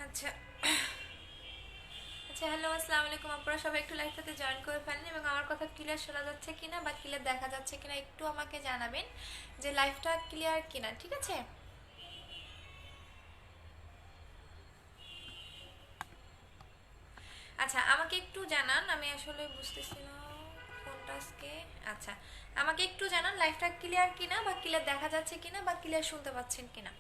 আচ্ছা আচ্ছা হ্যালো আসসালামু আলাইকুম। আপনারা সবাই একটু লাইভটাতে জয়েন করে ফেলেন এবং আমার কথা ক্লিয়ার শোনা যাচ্ছে কিনা বা ক্লিয়ার দেখা যাচ্ছে কিনা একটু আমাকে জানাবেন যে লাইভটা ক্লিয়ার কিনা, ঠিক আছে? আচ্ছা আমাকে একটু জানান, আমি আসলে বুঝতেছি না কোনটা আজকে। আচ্ছা আমাকে একটু জানান লাইভটা ক্লিয়ার কিনা বা ক্লিয়ার দেখা যাচ্ছে কিনা বা ক্লিয়ার শুনতে পাচ্ছেন কিনা।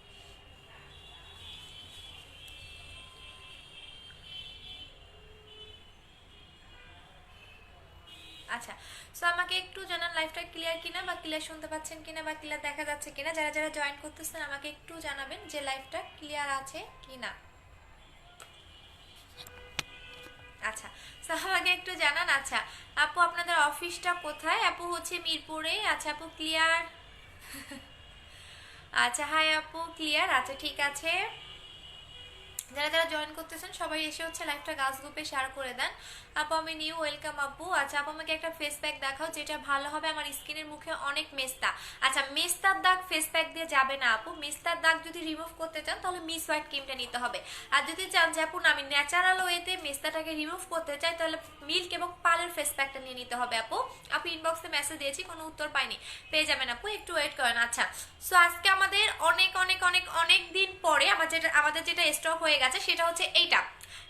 আচ্ছা সো আমাকে একটু জানান লাইভটা ক্লিয়ার কিনা বা ক্লিয়ার শুনতে পাচ্ছেন কিনা বা ক্লিয়ার দেখা যাচ্ছে কিনা। যারা যারা জয়েন করতেছেন আমাকে একটু জানাবেন যে লাইভটা ক্লিয়ার আছে কিনা। আচ্ছা সো আমাকে একটু জানান। আচ্ছা আপু আপনাদের অফিসটা কোথায়? আপু হচ্ছে মিরপুরে। আচ্ছা আপু ক্লিয়ার। আচ্ছা হাই আপু ক্লিয়ার। আচ্ছা ঠিক আছে, যারা যারা জয়েন করতেছেন সবাই এসে হচ্ছে লাইভটা গাছ গ্রুপে শেয়ার করে দেন। আপু আমি নিউ, ওয়েলকাম আপু। আচ্ছা আপু আমাকে একটা ফেস প্যাক দেখাও যেটা ভালো হবে, আমার স্কিনের মুখে অনেক মেস্তা। আচ্ছা মেস্তার দাগ ফেস প্যাক দিয়ে যাবে না আপু, মেস্তার দাগ যদি রিমুভ করতে চান তাহলে মিস হোয়াইট ক্রিমটা নিতে হবে। আর যদি চান যে আপু না আমি ন্যাচারাল ওয়েতে মেস্তাটাকে রিমুভ করতে চাই তাহলে মিল্ক এবং পালের ফেস প্যাকটা নিয়ে নিতে হবে আপু। আপু ইনবক্সে মেসেজ দিয়েছি, কোনো উত্তর পাইনি, পেয়ে যাবেন আপু, একটু ওয়েট করেন। আচ্ছা সো আজকে আমাদের অনেক অনেক অনেক অনেক দিন পরে আমাদের যেটা স্টক হয়ে গেছে সেটা হচ্ছে এইটা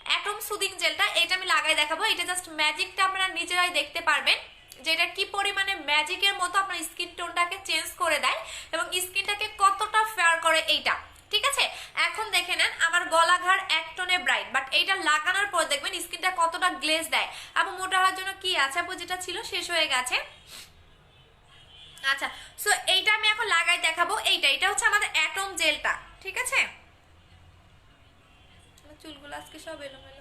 অ্যাটম সুদিং জেলটা। এটা আমি লাগাই দেখাবো। এটা জাস্ট ম্যাজিকটা আপনারা নিজেরাই দেখতে পারবেন যে এটা কি পরিমাণে ম্যাজিকের মতো আপনার স্কিন টোনটাকে চেঞ্জ করে দেয় এবং স্কিনটাকে কতটা ফেয়ার করে এইটা, ঠিক আছে? এখন দেখে নেন আমার গলাঘাড় এক টোনে ব্রাইট, বাট এইটা লাগানোর পর দেখবেন স্কিনটা কতটা গ্লেজ দেয়। আপু মোটা হওয়ার জন্য কি আছে আপু? যেটা ছিল শেষ হয়ে গেছে। আচ্ছা সো এইটা আমি এখন লাগাই দেখাবো। এটা হচ্ছে আমাদের অ্যাটম জেলটা, ঠিক আছে? চুলগুলো আজকে সব এলোমেলো।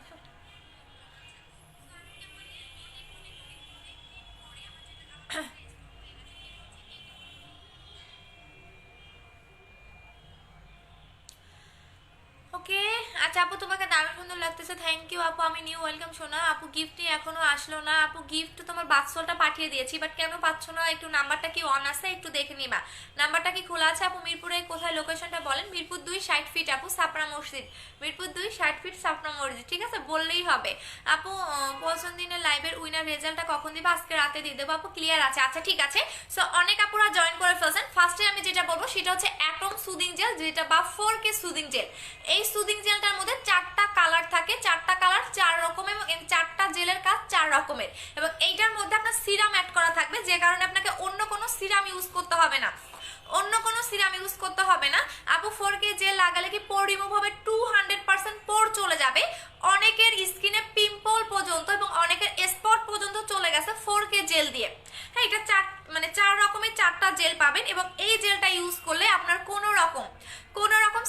ওকে আচ্ছা আপু তোমাকে দারুণ সুন্দর লাগতেছে, থ্যাংক ইউ আপু। আমি নিউ, ওয়েলকাম সোনা। আপু গিফটই এখনো আসলো না আপু। গিফট তোমার বাক্সটা পাঠিয়ে দিয়েছি, বাট কেন পাচ্ছ না? একটু নাম্বারটা কি অন আছে একটু দেখে নিবা। নাম্বারটা কি খোলা আছে আপু? মিরপুরে কোথায় লোকেশনটা বলেন? মিরপুর 2 60 ফিট আপু, সাপড়া মসজিদ। মিরপুর 2 60 ফিট সাপড়া মসজিদ, ঠিক আছে? বললেই হবে আপু। পরশু দিনের লাইভের উইনার রেজাল্টটা কখন দিবা? আজকে রাতে দিয়ে দেবো আপু। ক্লিয়ার আছে? আচ্ছা ঠিক আছে। সো অনেক আপুরা জয়েন করে ফেলছেন। ফার্স্টে আমি যেটা বলবো সেটা হচ্ছে অ্যাটম সুদিং জেল, যেটা বা 4K সুদিং জেল। এই সুদিং জেলটার মধ্যে 4টা কালার থাকে, 4টা কালার 4 রকমের এবং 4টা জেলের কাজ 4 রকমের। এবং এইটার মধ্যে আপনার সিরাম অ্যাড করা থাকবে, যে কারণে আপনাকে অন্য কোনো সিরাম ইউজ করতে হবে না, অন্য কোনো সিরাম ইউজ করতে হবে না আপু। 4K জেল লাগালে কি পোর রিমুভ হবে? 200% পোর চলে যাবে। অনেকের স্কিনে পিম্পল পর্যন্ত এবং অনেকের স্পট পর্যন্ত চলে গেছে 4K জেল দিয়ে। হ্যাঁ এটা 4 রকমের 4টা জেল পাবেন এবং এই জেলটা ইউজ করলে আপনার কোনো রকম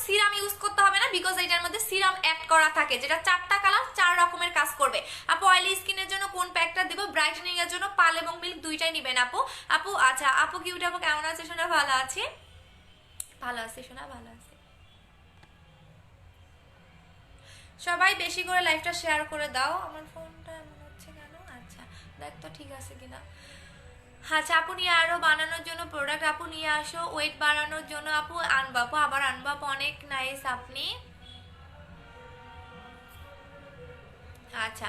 সিরাম ইউজ করতে হবে না, বিকজ এটার মধ্যে সিরাম অ্যাড করা থাকে, যেটা 4টা কালার 4 রকমের কাজ করবে। আপু অয়েলি স্কিনের জন্য কোন প্যাকটা দিব? ব্রাইটেনিং এর জন্য পাল এবং মিল্ক দুইটাই নেবেন আপু। আপু আচ্ছা আপু কিউট আপু কেমন আছে শোনা? ভালো আছে, ভালো আছে শোনা, ভালো আছে। সবাই বেশি করে লাইভটা শেয়ার করে দাও। আমার ফোনটা এমন হচ্ছে কেন? আচ্ছা দেখ তো ঠিক আছে কিনা। আচ্ছা আপু নিয়ে আরো বানানোর জন্য প্রোডাক্ট আপু নিয়ে আসো, ওয়েট বাড়ানোর জন্য আপু আনবা আপু, আবার আনবা আপু। অনেক নাইস আপনি। আচ্ছা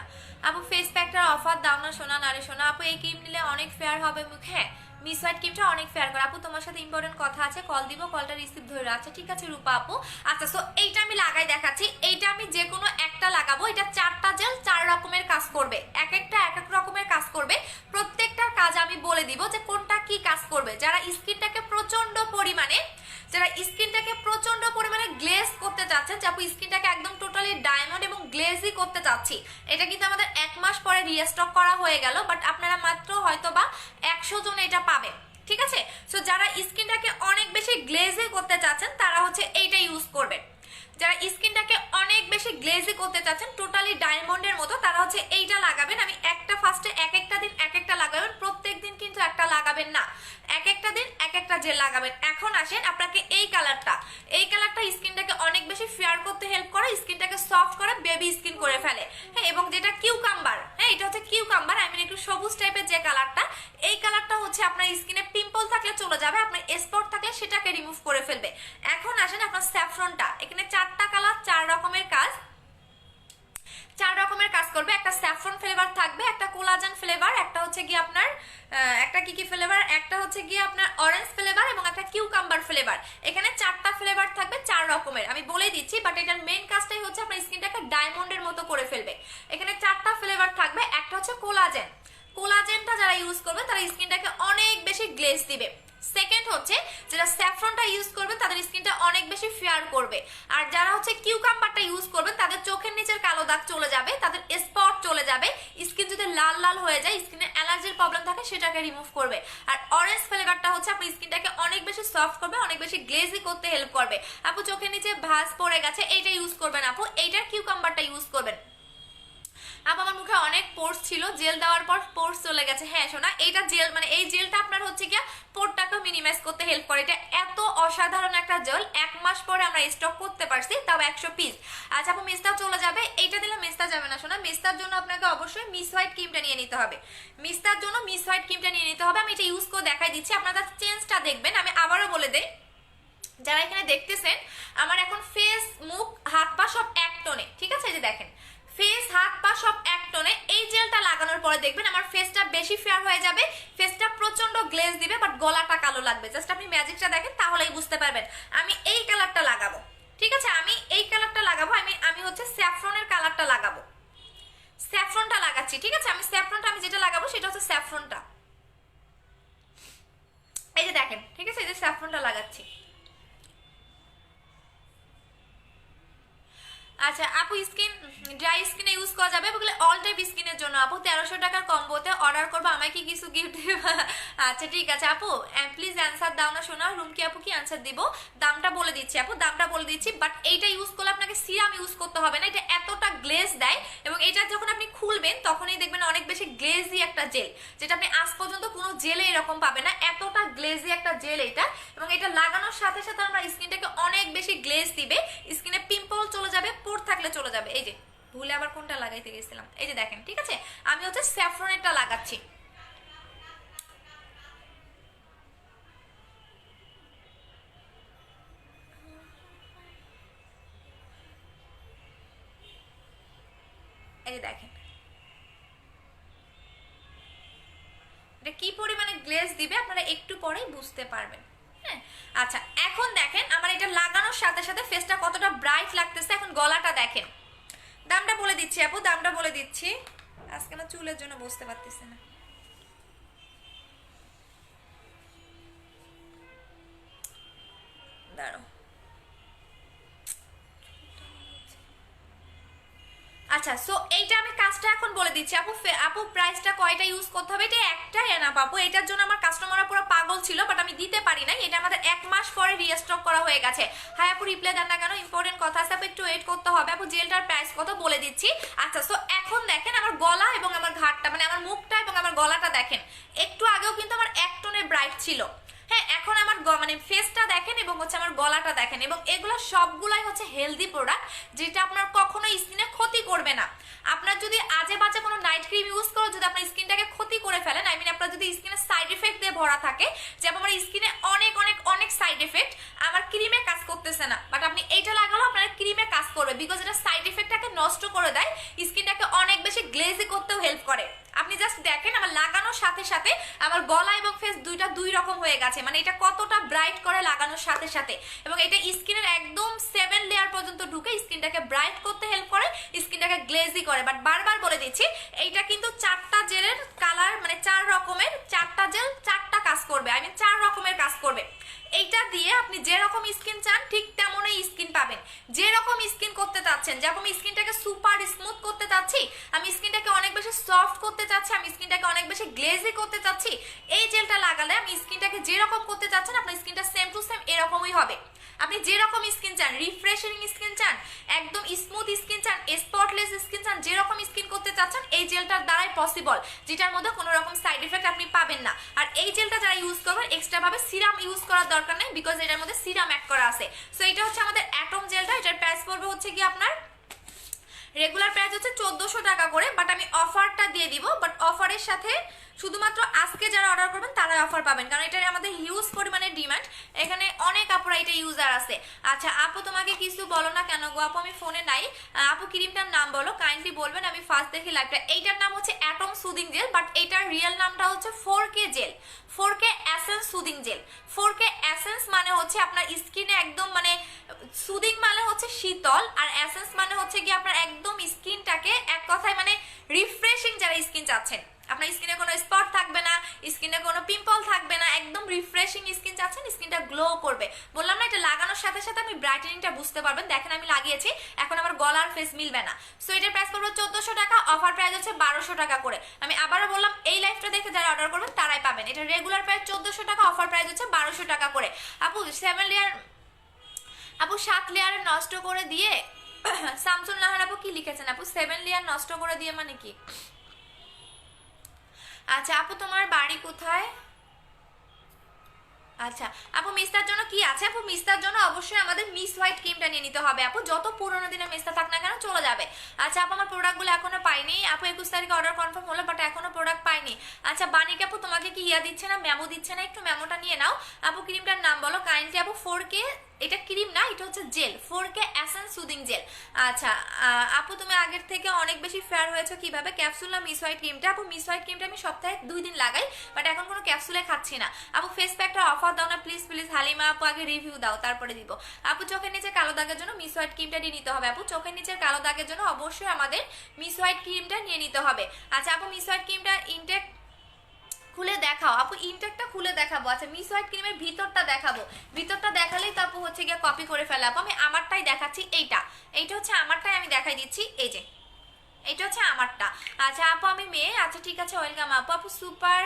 আপু ফেস প্যাকটার অফার দাও না সোনা, নারে সোনা। আপু এই ক্রিম নিলে অনেক ফেয়ার হবে মুখ। হ্যাঁ মিস হোয়াইট ক্রিমটা অনেক ফেয়ার করে আপু। তোমার সাথে ইম্পর্টেন্ট কথা আছে, কল দিব, কলটা রিসিভ ধরে। আচ্ছা ঠিক আছে রূপা আপু। আচ্ছা সো এইটা আমি লাগাই দেখাচ্ছি। এইটা আমি যে কোনো একটা লাগাবো। এটা 4টা জেল 4 রকমের কাজ করবে, এক একটা এক এক রকমের কাজ করবে। প্রত্যেকটার কাজ আমি বলে দিব যে কোনটা কি কাজ করবে। যারা স্কিনটাকে প্রচন্ড পরিমাণে গ্লেজ করতে চাচ্ছেন, যে আপু স্কিনটাকে একদম টোটালি ডায়মন্ড এবং গ্লেজি করতে চাচ্ছি, এটা কিন্তু আমাদের 1 মাস পরে রিস্টক করা হয়ে গেল, বাট আপনারা মাত্র হয়তোবা 100 জন এটা পাবেন, ঠিক আছে? সো যারা স্কিনটাকে অনেক বেশি গ্লেজি করতে চাচ্ছেন তারা হচ্ছে এইটা ইউজ করবেন। যারা স্কিনটাকে অনেক বেশি গ্লেজি করতে চাচ্ছেন টোটালি ডায়মন্ডের মতো, তারা হচ্ছে এইটা লাগাবেন। আমি একটা ফার্স্টে এক একটা দিন এক একটা লাগাবেন, প্রত্যেক দিন কিন্তু একটা লাগাবেন না, এক একটা দিন এক একটা জেল লাগাবেন। এখন আসেন আপনাকে এই কালারটা স্কিনটাকে অনেক বেশি ফেয়ার করতে হেল্প করে, স্কিনটাকে সফট করে, বেবি স্কিন করে ফেলে। হ্যাঁ এবং যেটা কিউকাম্বার, হ্যাঁ এটা হচ্ছে কিউকাম্বার, আই মিন একটু সবুজ টাইপের যে কালারটা, এই কালারটা হচ্ছে আপনার স্কিনে পিম্পল থাকলে চলে যাবে, আপনার স্পট থাকলে সেটাকে রিমুভ করে ফেলবে। এখন আসেন আপনার স্যাফরনটা, এখানে 4টা কালার 4 রকমের কাজ। ফ্লেভার থাকবে, একটা কোলাজেন ফ্লেভার, একটা হচ্ছে গিয়ে আপনার একটা কি ফ্লেভার, একটা হচ্ছে গিয়ে আপনার অরেঞ্জ ফ্লেভার এবং একটা কিউকাম্বার ফ্লেভার। এখানে 4টা ফ্লেভার থাকবে 4 রকমের, আমি বলে দিচ্ছি, বাট এটার মেইন কাজটাই হচ্ছে আপনার স্কিনটাকে ডায়মন্ডের মতো করে ফেলবে। এখানে 4টা ফ্লেভার থাকবে। একটা হচ্ছে কোলাজেন, কোলাজেনটা যারা ইউজ করবে তারা স্কিনটাকে অনেক বেশি গ্লেজ দিবে। সেকেন্ড হচ্ছে যারা স্যাফরনটা ইউজ করবে তাদের স্কিনটা অনেক বেশি ফেয়ার করবে। আর যারা হচ্ছে কিউকাম্বারটা ইউজ করবে তাদের চোখের নিচের কালো দাগ চলে যাবে, তাদের স্পট চলে যাবে, স্কিন যদি লাল লাল হয়ে যায়, স্কিনে অ্যালার্জির প্রবলেম থাকে সেটাকে রিমুভ করবে। আর অরেঞ্জ ফ্লেভারটা হচ্ছে আপনার স্কিনটাকে অনেক বেশি সফট করবে, অনেক বেশি গ্লেজি করতে হেল্প করবে। আপু চোখের নিচে ভাঁজ পড়ে গেছে, এইটা ইউজ করবেন আপু, এইটার কিউকাম্বারটা ইউজ করবেন। আপু আমার মুখে অনেক পোর্স ছিল, জেল দেওয়ার পর পোর্স চলে গেছে। হ্যাঁ শোনা, এইটা জেল মানে এই জেলটা আপনার হচ্ছে গিয়া পোরটাকে মিনিমাইজ করতে হেল্প করে। এটা এত অসাধারণ একটা জেল, 1 মাস পরে আমরা স্টক করতে পারছি, তাও 100 পিস। আচ্ছা আপু মেস্তা চলে যাবে, এইটা দিলে মেস্তা যাবে না শোনা। মেস্তার জন্য আপনাকে অবশ্যই মিস হোয়াইট ক্রিমটা নিয়ে নিতে হবে, মিস্তার জন্য মিস হোয়াইট ক্রিমটা নিয়ে নিতে হবে। আমি এটা ইউজ করে দেখাই দিচ্ছি, আপনারা চেঞ্জটা দেখবেন। আমি আবারও বলে দেই, যারা এখানে দেখতেছেন আমার এখন ফেস মুখ হাত পা সব এক টোনে, ঠিক আছে? এই যে দেখেন ফেস হাত পা সব এক টোনে। এই জেলটা লাগানোর পরে দেখবেন আমার ফেসটা বেশি ফেয়ার হয়ে যাবে, ফেসটা প্রচন্ড গ্লেজ দিবে, বাট গলাটা কালো লাগবে। জাস্ট আপনি ম্যাজিকটা দেখেন তাহলেই বুঝতে পারবেন। আমি এই কালারটা লাগাবো, ঠিক আছে? আমি এই কালারটা লাগাবো, আমি হচ্ছে স্যাফরনের কালারটা লাগাবো, স্যাফরনটা লাগাচ্ছি, ঠিক আছে? আমি স্যাফরনটা আমি যেটা লাগাবো সেটা হচ্ছে স্যাফরনটা, এই যে দেখেন, ঠিক আছে? এই যে স্যাফরনটা লাগাচ্ছি। আচ্ছা আপু স্কিন ড্রাই স্কিনে ইউজ করা যাবে, বলে অল টাইপ স্কিনের জন্য আপু 1300 টাকার কম্বোতে অর্ডার করবো, আমায় কি কিছু গিফট দেবা? আচ্ছা ঠিক আছে আপু, প্লিজ অ্যান্সার দাও না শোনা। রুমকি আপু কি অ্যান্সার দিব? দামটা বলে দিচ্ছি আপু, দামটা বলে দিচ্ছি, বাট এইটা ইউজ করলে আপনাকে সিরাম ইউজ করতে হবে না, এটা এতটা গ্লেজ দেয় এবং এটা যখন আপনি খুলবেন তখনই দেখবেন অনেক বেশি গ্লেজি একটা জেল, যেটা আপনি আজ পর্যন্ত কোনো জেলে এরকম পাবে না, এতটা গ্লেজি একটা জেল এটা। এবং এটা লাগানোর সাথে সাথে আমরা স্কিনটাকে অনেক বেশি গ্লেজ দিবে, স্কিনে পিম্পল চলে যাবে, পোর থাকলে চলে যাবে। এই যে ভুলে আবার কোনটা লাগাইতে গেছিলাম, এই যে দেখেন, ঠিক আছে? আমি হচ্ছে স্যাফরনেরটা লাগাচ্ছি। এই যে দেখেন এটা কি পরিমাণে গ্লেজ দিবে আপনারা একটু পরেই বুঝতে পারবেন। হ্যাঁ আচ্ছা এখন দেখেন আমার এটা লাগানোর সাথে সাথে ফেসটা কতটা ব্রাইট লাগতেছে। এখন গলাটা দেখেন, দামটা বলে দিচ্ছি আপু, দামটা বলে দিচ্ছি, আজকে না চুলের জন্য বুঝতে পারতেছি না। দাঁড়াও, আচ্ছা সো এইটা আমি কাজটা এখন বলে দিচ্ছি আপু। আপু প্রাইসটা কয়টা ইউজ করতে হবে? এটা একটাই না আপু, এটার জন্য আমার কাস্টমাররা পুরো পাগল ছিল, বাট আমি দিতে পারি নাই, এটা আমাদের 1 মাস পরে রিস্টক করা হয়ে গেছে। হ্যাঁ আপু রিপ্লাই দেন না কেন? ইম্পর্টেন্ট কথা আছে আপু, একটু ওয়েট করতে হবে আপু। জেলটার প্রাইস কত বলে দিচ্ছি। আচ্ছা সো এখন দেখেন আমার গলা এবং আমার ঘাটটা, মানে আমার মুখটা এবং আমার গলাটা দেখেন, একটু আগেও কিন্তু আমার এক টোনে ব্রাইট ছিল। হ্যাঁ এখন আমার মানে ফেসটা দেখেন এবং হচ্ছে আমার গলাটা দেখেন, এবং এগুলো সবগুলাই হচ্ছে হেলদি প্রোডাক্ট, যেটা আপনার কখনো স্কিনে ক্ষতি করবে না। আপনার যদি আজে বাজে কোনো নাইট ক্রিম ইউজ করো, যদি আপনার স্কিনটাকে ক্ষতি করে ফেলেন, আই মিন আপনার যদি স্কিনে সাইড এফেক্ট দিয়ে ভরা থাকে, যেমন আমার স্কিনে অনেক অনেক অনেক সাইড এফেক্ট, আমার ক্রিমে কাজ করতেছে না, বাট আপনি এইটা লাগালো আপনার ক্রিমে কাজ করবে, বিকজ এটা সাইড এফেক্টটাকে নষ্ট করে দেয়, স্কিনটাকে অনেক বেশি গ্লেজি করতেও হেল্প করে। আপনি জাস্ট দেখেন আমার লাগানোর সাথে সাথে আমার গলা এবং ফেস দুইটা দুই রকম হয়ে গেছে, মানে এটা কতটা ব্রাইট করে লাগানোর সাথে সাথে, এবং এটা স্কিনের একদম 7 লেয়ার পর্যন্ত ঢুকে স্কিনটাকে ব্রাইট করতে হেল্প করে, স্কিনটাকে গ্লেজি করে। বাট বারবার বলে দিচ্ছি এইটা কিন্তু 4টা জেলের কালার, মানে 4 রকমের, 4টা জেল 4টা কাজ করবে, আই মিন 4 রকমের কাজ করবে। এইটা দিয়ে আপনি যেরকম স্কিন চান ঠিক তেমনই স্কিন পাবেন, যেরকম স্কিন করতে চাচ্ছেন। যেরকম স্কিনটাকে সুপার স্মুথ করতে চাচ্ছি, আমি স্কিনটাকে অনেক বেশি সফট করতে চাচ্ছি, আমি স্কিনটাকে অনেক বেশি গ্লেজি করতে চাচ্ছি, এই জেলটা লাগালে আমি স্কিনটাকে যেরকম করতে চাচ্ছেন আপনার স্কিনটা সেম টু সেম এরকমই হবে। আপনি যেরকম স্কিন চান, রিফ্রেশিং স্কিন চান, একদম স্মুথ স্কিন চান, স্পটলেস স্কিন চান, যেরকম স্কিন করতে চাচ্ছেন এই জেলটার দ্বারাই পসিবল, যেটার মধ্যে কোনো রকম সাইড এফেক্ট আপনি পাবেন না। আর এই জেলটা যারা ইউজ করবেন এক্সট্রা ভাবে সিরাম ইউজ করার দরকার নেই, বিকজ এটার মধ্যে সিরাম অ্যাড করা আছে। সো এটা হচ্ছে আমাদের অ্যাটম জেলটা, এটার প্রাইস পড়বে হচ্ছে কি আপনার রেগুলার প্রাইস হচ্ছে 1400 টাকা করে, বাট আমি অফারটা দিয়ে দিব, বাট অফারের সাথে শুধুমাত্র আজকে যারা অর্ডার করবেন তারাই অফার পাবেন, কারণ এটার আমাদের হিউজ পরিমাণে ডিমান্ড, এখানে অনেক আপুরা এটা ইউজার আছে। আচ্ছা আপু তোমাকে কিছু বলো না কেন গো? আপু আমি ফোনে নাই। আপু ক্রিমটার নাম বলো, কাইন্ডলি বলবেন, আমি ফার্স্ট দেখি লাইভটা। এইটার নাম হচ্ছে অ্যাটম সুদিং জেল, বাট এটার রিয়েল নামটা হচ্ছে 4K gel, 4K essence soothing gel. 4K essence মানে হচ্ছে আপনার স্কিনে একদম মানে সুদিং মানে হচ্ছে শীতল, আর এসেন্স মানে হচ্ছে কি আপনার একদম স্কিনটাকে এক কথায় মানে রিফ্রেশিং, যারা স্কিন চাচ্ছেন আপনার স্কিনে কোনো স্পট থাকবে না, স্কিনে কোনো পিম্পল থাকবে না, একদম রিফ্রেশিং স্কিন চাচ্ছেন, স্কিনটা গ্লো করবে। বললাম না, এটা লাগানোর সাথে সাথে আপনি ব্রাইটেনিংটা বুঝতে পারবেন। দেখেন আমি লাগিয়েছি, এখন আমার গলার ফেস মিলবে না। সো এটার প্রাইস পড়বে 1400 টাকা, অফার প্রাইস হচ্ছে 1200 টাকা করে। আমি আবারও বললাম, এই লাইফটা দেখে যারা অর্ডার করবেন তারাই পাবেন। এটা রেগুলার প্রাইস 1400 টাকা, অফার প্রাইস হচ্ছে 1200 টাকা করে। আপু 7 লেয়ার, আপু 7 লেয়ারে নষ্ট করে দিয়ে শামসুল নাহার আপু কি লিখেছেন? আপু 7 লেয়ার নষ্ট করে দিয়ে মানে কি? আচ্ছা আপু তোমার বাড়ি কোথায়? আচ্ছা আপু মিস্তার জন্য কি আছে? আপু মিস্তার জন্য অবশ্যই আমাদের মিস হোয়াইট ক্রিমটা নিয়ে নিতে হবে আপু, যত পুরোনো দিনে মিস্তা থাক না কেন চলে যাবে। আচ্ছা আপু আমার প্রোডাক্টগুলো এখনো পাইনি আপু, 21 তারিখে অর্ডার কনফার্ম হলো, বাট এখনো প্রোডাক্ট পাইনি। আচ্ছা বানিক আপু তোমাকে কি ইয়া দিচ্ছে না, মেমো দিচ্ছে না? একটু মেমোটা নিয়ে নাও। আপু ক্রিমটার নাম বলো কাইন্ডলি আপু। 4K, এটা ক্রিম না, এটা হচ্ছে jail, 4K essence soothing jail. আচ্ছা আপু তুমি আগের থেকে অনেক বেশি ফেয়ার হয়েছে কিভাবে? ক্যাপসুল না মিস হোয়াইট ক্রিমটা? আপু মিস হোয়াইট ক্রিমটা আমি সপ্তাহে 2 দিন লাগাই, বাট এখন কোনো ক্যাপসুলে খাচ্ছি না। আপু ফেস প্যাকটা অফার দাও না প্লিজ প্লিজ। হালিমা আপু আগে রিভিউ দাও তারপরে দিব। আপু চোখের নিচে কালো দাগের জন্য মিস হোয়াইট ক্রিমটা নিয়ে নিতে হবে আপু, চোখের নিচের কালো দাগের জন্য অবশ্যই আমাদের মিস হোয়াইট ক্রিমটা নিয়ে নিতে হবে। আচ্ছা আপু মিস হোয়াইট ক্রিমটা ইনটেক খুলে দেখাও আপু, ইনটেকটা খুলে দেখাবো। আচ্ছা মিস হোয়াইট ক্রিমের ভিতরটা দেখাবো, ভিতরটা দেখালেই তো আপু হচ্ছে গিয়ে কপি করে ফেলে আপু। আমি আমারটাই দেখাচ্ছি, এইটা হচ্ছে আমারটাই আমি দেখাই দিচ্ছি, এই যে এটা হচ্ছে আমারটা। আচ্ছা আপু আমি মেয়ে, আচ্ছা ঠিক আছে ওয়েলকাম আপু। আপু সুপার,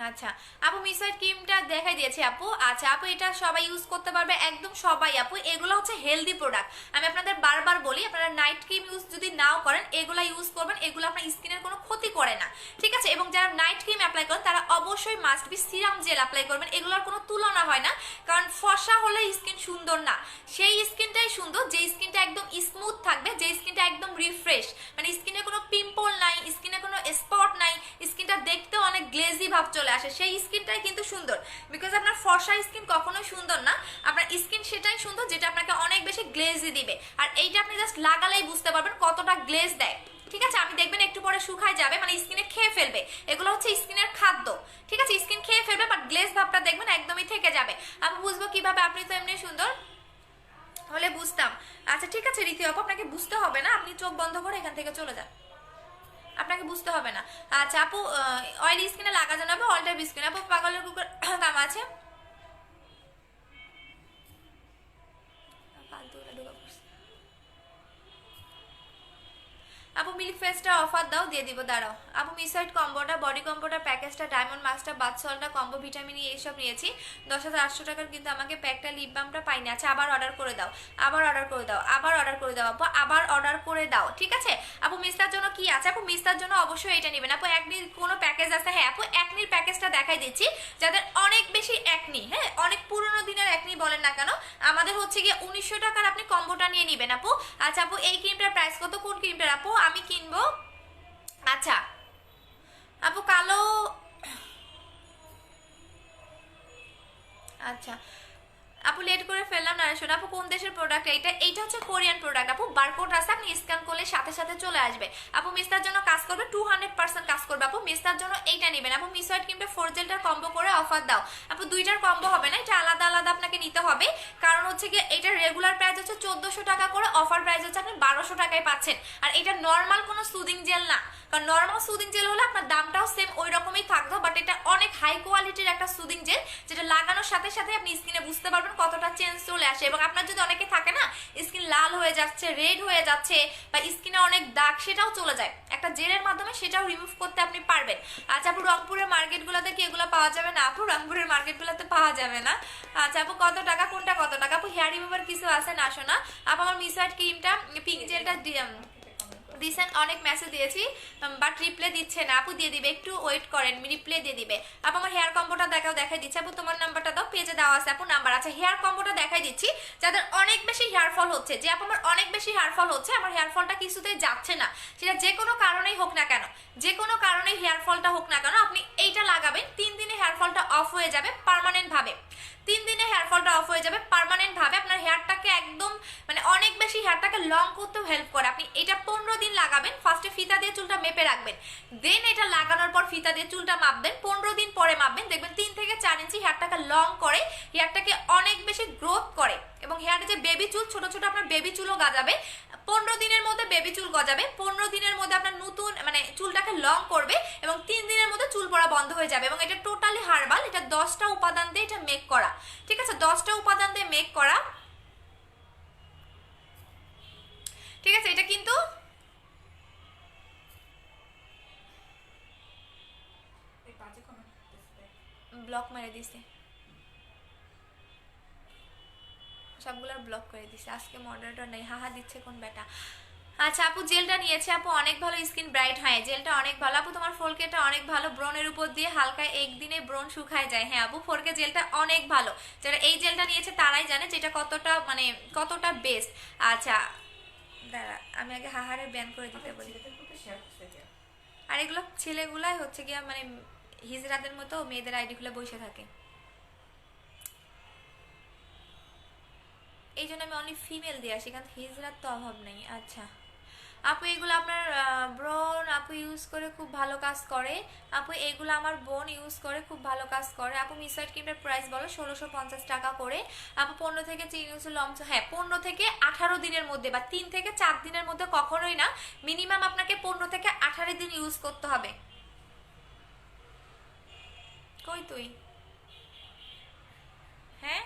আচ্ছা আপু মিস হোয়াইট ক্রিমটা দেখাই দিয়েছি আপু। আচ্ছা আপু এটা সবাই ইউজ করতে পারবে, একদম সবাই আপু। এগুলো হচ্ছে হেলদি প্রোডাক্ট, আমি আপনাদের বারবার বলি, আপনারা নাইট ক্রিম ইউজ যদি নাও করেন এগুলো ইউজ করবেন, এগুলো আপনার স্কিনের কোনো ক্ষতি করে না, ঠিক আছে? এবং যারা নাইট ক্রিম অ্যাপ্লাই করেন তারা অবশ্যই must be serum jail apply করবেন, এগুলোর কোনো তুলনা হয় না। কারণ ফর্সা হলে স্কিন সুন্দর না, সেই স্কিনটাই সুন্দর যে স্কিনটা একদম স্মুথ থাকবে, যে স্কিনটা একদম রিফ্রেশ, মানে স্কিনে কোনো পিম্পল নাই, স্কিনে কোনো স্পট নাই, স্কিনটা দেখতেও অনেক গ্লেজি ভাব চলে আসে, সেই স্কিনটাই কিন্তু সুন্দর। বিকজ আপনার ফর্সা স্কিন কখনোই সুন্দর না, আপনার স্কিন সেটাই সুন্দর যেটা আপনাকে অনেক বেশি গ্লেজি দিবে। আর এইটা আপনি জাস্ট লাগালেই বুঝতে পারবেন কতটা গ্লেজ দেয়, ঠিক আছে? আপনি দেখবেন একটু পরে শুকায় যাবে, মানে স্কিনে খেয়ে ফেলবে, এগুলো হচ্ছে স্কিনের খাদ্য, ঠিক আছে? স্কিন খেয়ে ফেলবে, বাট গ্লেজ ভাবটা দেখবেন একদমই থেকে যাবে। আমি বুঝবো কিভাবে? আপনি তো এমনি সুন্দর হলে বুঝতাম। আচ্ছা ঠিক আছে রীতি আপু, আপনাকে বুঝতে হবে না, আপনি চোখ বন্ধ করে এখান থেকে চলে যান, আপনাকে বুঝতে হবে না। আচ্ছা আপু অয়েল স্কিনে লাগা জানাবে, অল টাইপ স্কিন। আপু পাগলের কুকুর দাম আছে? আপু মিল্ক ফেসটা অফার দাও, দিয়ে দিব, দাঁড়াও। আপু মিস হোয়াইট কম্বোটা, বডি কম্বোটা, প্যাকেজটা, ডায়মন্ড মাস্কটা, বাথ সল্টটা, কম্বো ভিটামিন এইসব নিয়েছি 10,800 টাকার, কিন্তু আমাকে প্যাকটা লিপ বামটা পাইনি। আচ্ছা আবার অর্ডার করে দাও, আবার অর্ডার করে দাও, আবার অর্ডার করে দাও আপু, আবার অর্ডার করে দাও, ঠিক আছে? আপু মিস্তার জন্য কি আছে? আপু মিস্তার জন্য অবশ্যই এটা নেবেন আপু। একনির কোনো প্যাকেজ আছে? হ্যাঁ আপু একনির প্যাকেজটা দেখাই দিচ্ছি, যাদের অনেক বেশি একনি, হ্যাঁ অনেক পুরোনো দিনের একনি বলেন না কেন, আমাদের হচ্ছে গিয়ে 1900 টাকার আপনি কম্বোটা নিয়ে নেবেন আপু। আচ্ছা আপু এই ক্রিমটার প্রাইস কত? কোন ক্রিমটার আপু? আমি কিনবো। আচ্ছা আপু কালো, আচ্ছা আপু লেট করে ফেললাম না শোনা। আপু কোন দেশের প্রোডাক্ট এইটা? এইটা হচ্ছে কোরিয়ান প্রোডাক্ট আপু, বারকোড আছে, আপনি স্ক্যান করলে সাথে সাথে চলে আসবে। আপু মিস্তার জন্য কাজ করবে, 200% কাজ করবে আপু। মিস্তার জন্য এইটা নেবেন আপু, মিস হোয়াইট ক্রিমটা 4 জেলটার কম্বো করে অফার দাও আপু। 2টার কম্বো হবে না, এটা আলাদা আলাদা আপনাকে নিতে হবে, কারণ হচ্ছে গিয়ে এটার রেগুলার প্রাইস হচ্ছে 1400 টাকা করে, অফার প্রাইস হচ্ছে আপনি 1200 টাকায় পাচ্ছেন। আর এটা নর্মাল কোনো সুদিং জেল না, কারণ নর্মাল সুদিং জেল হলে আপনার দামটাও সেম ওই রকমই থাকতো, বাট এটা অনেক হাই কোয়ালিটির একটা সুদিং জেল, যেটা লাগানোর সাথে সাথে আপনি স্কিনে বুঝতে পারবেন কতটা চেঞ্জ চলে আসে। এবং আপনার যদি অনেকে থাকে না স্কিন লাল হয়ে যাচ্ছে, রেড হয়ে যাচ্ছে, বা স্কিনে অনেক দাগ, সেটাও চলে যায় একটা জেলের মাধ্যমে, সেটাও রিমুভ করতে আপনি পারবেন। আচ্ছা আপু রংপুরের মার্কেটগুলোতে কি এগুলো পাওয়া যাবে? না আপু রংপুরের মার্কেটগুলোতে পাওয়া যাবে না। আচ্ছা আপু কত টাকা, কোনটা কত টাকা? আপু হেয়ার রিমুভার কিছু আছে না শোনা? আপু আমার মিস হোয়াইট ক্রিমটা, পিঙ্ক জেলটা রিসেন্ট অনেক মেসেজ দিয়েছি বাট রিপ্লাই দিচ্ছে না আপু, দিয়ে দিবে, একটু ওয়েট করেন, রিপ্লাই দিয়ে দিবে আপু। আমার হেয়ার কম্বোটা দেখাই দিচ্ছে আপু, তোমার নাম্বারটা দাও, পেজে দেওয়া আছে আপু নাম্বার। আচ্ছা হেয়ার কম্বোটা দেখাই দিচ্ছি যাদের অনেক বেশি হেয়ার ফল হচ্ছে, যে আপু আমার অনেক বেশি হেয়ার ফল হচ্ছে, আমার হেয়ার ফলটা কিছুতেই যাচ্ছে না, সেটা যে কোনো কারণেই হোক না কেন, যে কোনো কারণেই হেয়ার ফলটা হোক না কেন, আপনি এইটা লাগাবেন, 3 দিনে হেয়ার ফলটা অফ হয়ে যাবে পার্মানেন্ট ভাবে। 3 দিনে হেয়ার ফলটা অফ হয়ে যাবে পার্মানেন্ট ভাবে। আপনার হেয়ারটাকে একদম মানে অনেক বেশি হেয়ারটাকে লং করতেও হেল্প করে। আপনি এটা 15 দিন লাগাবেন, ফার্স্টে ফিতা দিয়ে চুলটা মেপে রাখবেন, দেন এটা লাগানোর পর ফিতা দিয়ে চুলটা মাপবেন, 15 দিন পরে মাপবেন, দেখবেন 3 থেকে 4 ইঞ্চি হেয়ারটাকে লং করে, হেয়ারটাকে অনেক বেশি গ্রোথ করে। এবং হেয়ারে যে বেবি চুল, ছোট ছোট আপনার বেবি চুলও গজাবে, 15 দিনের মধ্যে বেবি চুল গজাবে, 15 দিনের মধ্যে আপনার নতুন মানে চুলটাকে লং করবে, এবং 3 দিনের মধ্যে চুল পড়া বন্ধ হয়ে যাবে। এবং এটা টোটালি হার্বাল, এটা 10টা উপাদান দিয়ে এটা মেক করা, ঠিক আছে, 10টা উপাদান দিয়ে মেক করা, ঠিক আছে। এটা কিন্তু ব্লক মেরে দিছে, সবগুলোর ব্লক করে দিছে, আজকে মডারেটর নেই, হাহা দিচ্ছে কোন বেটা। আচ্ছা আপু জেলটা নিয়েছে আপু, অনেক ভালো, স্কিন ব্রাইট হয়, জেলটা অনেক ভালো আপু। তোমার ফোরকেটা অনেক ভালো, ব্রনের উপর দিয়ে হালকা একদিনে ব্রণ শুকায় যায়। হ্যাঁ আপু ফোরকে জেলটা অনেক ভালো, যারা এই জেলটা নিয়েছে তারাই জানে যেটা কতটা মানে কতটা বেস্ট। আচ্ছা দাঁড়া আমি আগে হাহারে ব্যান করে দিতে বলি। আর এগুলো ছেলেগুলাই হচ্ছে গিয়া মানে হিজড়াদের মতো মেয়েদের আইডি খুলে বসে থাকে, এই জন্য আমি অনলি ফিমেল দিয়ে আসি, কারণ হিজড়ার তো অভাব নেই। আচ্ছা আপু এগুলো আপনার বোন আপু ইউজ করে খুব ভালো কাজ করে আপু, এগুলো আমার বোন ইউজ করে খুব ভালো কাজ করে আপু। মিসওয়াইট ক্রিমের প্রাইস বলো, 1650 টাকা করে আপু। 15 থেকে লঞ্চ, হ্যাঁ 15 থেকে 18 দিনের মধ্যে বা 3 থেকে 4 দিনের মধ্যে, কখনোই না, মিনিমাম আপনাকে 15 থেকে 18 দিন ইউজ করতে হবে। কই তুই, হ্যাঁ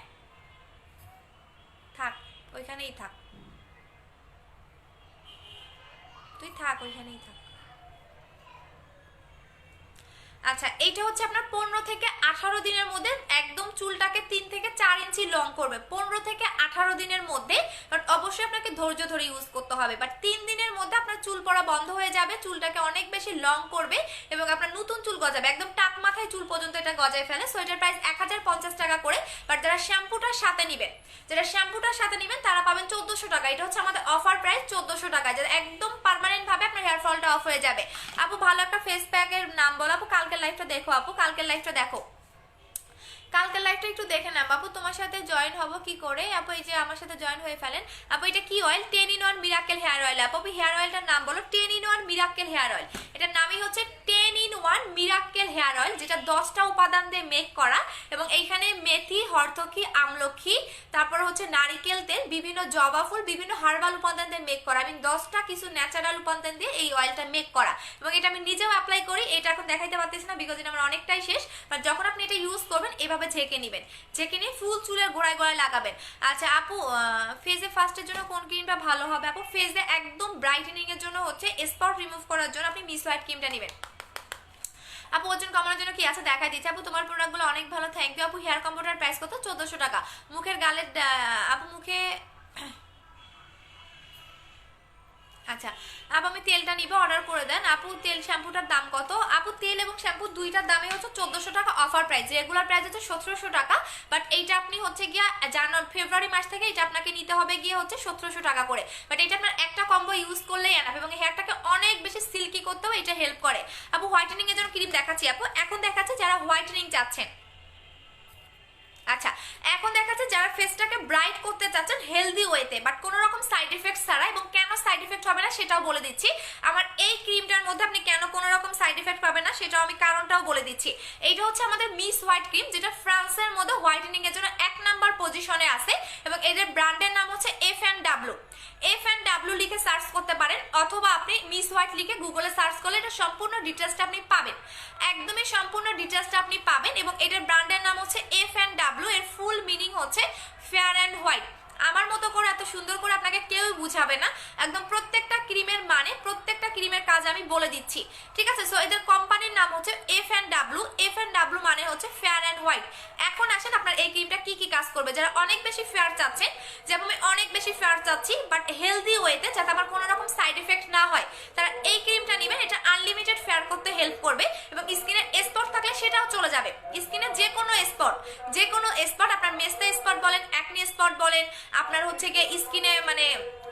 থাক ওইখানেই থাক, তুই থাক ওইখানেই থাক। আচ্ছা এইটা হচ্ছে আপনার 15 থেকে 18 দিনের মধ্যে একদম চুলটাকে 3 থেকে 4 ইঞ্চি লং করবে, 15 থেকে 18 দিনের মধ্যে। বাট অবশ্যই আপনাকে ধৈর্য ধরে ইউজ করতে হবে, বাট 3 দিনের মধ্যে আপনার চুল পড়া বন্ধ হয়ে যাবে, চুলটাকে অনেক বেশি লং করবে এবং আপনার নতুন চুল গজাবে, একদম টাক মাথায় চুল পর্যন্ত এটা গজায় ফেলে। সো এটার প্রাইস 1050 টাকা করে। বাট যারা শ্যাম্পুটার সাথে নেবেন, যারা শ্যাম্পুটার সাথে নেবেন তারা পাবেন 1400 টাকা, এটা হচ্ছে আমাদের অফার প্রাইস 1400 টাকা, যারা একদম পার্মানেন্ট ভাবে আপনার হেয়ার ফলটা অফ হয়ে যাবে। আপু ভালো একটা ফেস প্যাকের নাম বলো আপু, কালকের লাইভটা দেখো আপু, কালকের লাইভটা দেখো, কালকের লাইভটা একটু দেখে নাও আপু। তোমার সাথে জয়েন হবো কি করে আপু, এই যে আমার সাথে জয়েন হয়ে ফেলেন আপু। এটা কি oil, 10-in-1 miracle hair oil আপু। হেয়ার অয়েলটার নাম বলো, 10-in-1 মিরাকেল হেয়ার অয়েল, এটার নামই হচ্ছে 10-in-1 মিরাকেল হেয়ার অয়েল, যেটা 10টা উপাদান দিয়ে মেক করা। এবং এইখানে মেথি, হরতকি, আমলকি, তারপর হচ্ছে নারিকেল তেল, বিভিন্ন জবা ফুল, বিভিন্ন হার্বাল উপাদান দিয়ে মেক করা, এবং 10টা কিছু ন্যাচারাল উপাদান দিয়ে এই অয়েলটা মেক করা। এবং এটা আমি নিজেও অ্যাপ্লাই করি, এটা এখন দেখাইতে পারতেছি না বিকজ এটা আমার অনেকটাই শেষ, বাট যখন আপনি এটা ইউজ করবেন এভাবে ঝেঁকে নেবেন, ঝেঁকে নিয়ে ফুল চুলের গোড়ায় গোড়ায় লাগাবেন। আচ্ছা আপু ফেজে ফার্স্টের জন্য কোন ক্রিমটা ভালো হবে আপু? ফেজে একদম ব্রাইটেনিং এর জন্য হচ্ছে স্পট রিমুভ করার জন্য আপনি মিস হোয়াইট ক্রিমটা নেবেন আপু। ওজন কমানোর জন্য কি আছে দেখা দিচ্ছে আপু, তোমার প্রোডাক্টগুলো অনেক ভালো, থ্যাংক ইউ আপু। হেয়ার কম্বোটার প্রাইস কত? 1400 টাকা। মুখের গালের আপু মুখে, আচ্ছা আপু আমি তেলটা নিব, অর্ডার করে দেন আপু। তেল শ্যাম্পুটার দাম কত আপু? তেল এবং শ্যাম্পু দুইটার দামই হচ্ছে 1400 টাকা অফার প্রাইস, রেগুলার প্রাইস হচ্ছে 1700 টাকা। বাট এইটা আপনি হচ্ছে গিয়া ফেব্রুয়ারি মাস থেকে এটা আপনাকে নিতে হবে গিয়ে হচ্ছে 1700 টাকা করে। বাট এটা আপনার একটা কম্বো ইউজ করলেই এনাফ, এবং হেয়ারটাকে অনেক বেশি সিল্কি করতেও এটা হেল্প করে আপু। হোয়াইটেনিং এর জন্য ক্রিম দেখাচ্ছি আপু, এখন দেখাচ্ছে যারা হোয়াইটেনিং চাচ্ছেন। আচ্ছা এখন দেখাচ্ছে যারা ফেসটাকে ব্রাইট করতে চাচ্ছেন হেলদি ওয়েতে, বাট কোনো রকম সাইড এফেক্ট ছাড়া। এবং কেন সাইড এফেক্ট হবে না সেটাও বলে দিচ্ছি, আমার এই ক্রিমটার মধ্যে আপনি কেন কোনো রকম সাইড এফেক্ট পাবেন না সেটাও আমি কারণটাও বলে দিচ্ছি। এইটা হচ্ছে আমাদের মিস হোয়াইট ক্রিম, যেটা ফ্রান্সের মধ্যে হোয়াইটেনিং এর জন্য 1 নাম্বার পজিশনে আছে, এবং এদের ব্র্যান্ডের নাম হচ্ছে F&W। F&W লিখে সার্চ করতে পারেন, অথবা আপনি মিস হোয়াইট লিখে গুগলে সার্চ করলে এটা সম্পূর্ণ ডিটেলসটা আপনি পাবেন, একদমই সম্পূর্ণ ডিটেলসটা আপনি পাবেন। এবং এটার ব্র্যান্ডের নাম হচ্ছে F&W, এর ফুল মিনিং হচ্ছে ফেয়ার অ্যান্ড হোয়াইট। আমার মতো করে এত সুন্দর করে আপনাকে কেউ বুঝাবে না, একদম প্রত্যেকটা ক্রিমের মানে প্রত্যেকটা ক্রিমের কাজ আমি বলে দিচ্ছি, ঠিক আছে। সো এদের কোম্পানির নাম হচ্ছে F&W। F&W মানে হচ্ছে ফেয়ার অ্যান্ড হোয়াইট। এখন আসেন আপনার এই ক্রিমটা কি কি কাজ করবে। যারা অনেক বেশি ফেয়ার চাচ্ছেন, যেমন আমি অনেক বেশি ফেয়ার চাচ্ছি বাট হেলদি ওয়েতে, যাতে আমার কোনো রকম সাইড এফেক্ট না হয় তারা এই ক্রিমটা নেবেন। এটা আনলিমিটেড ফেয়ার করতে হেল্প করবে এবং স্কিনের স্পট থাকলে সেটাও চলে যাবে। স্কিনের যে কোনো স্পট আপনার মেস্তা স্পট বলেন, অ্যাকনি স্পট বলেন, আপনার হচ্ছে গিয়ে স্কিনে মানে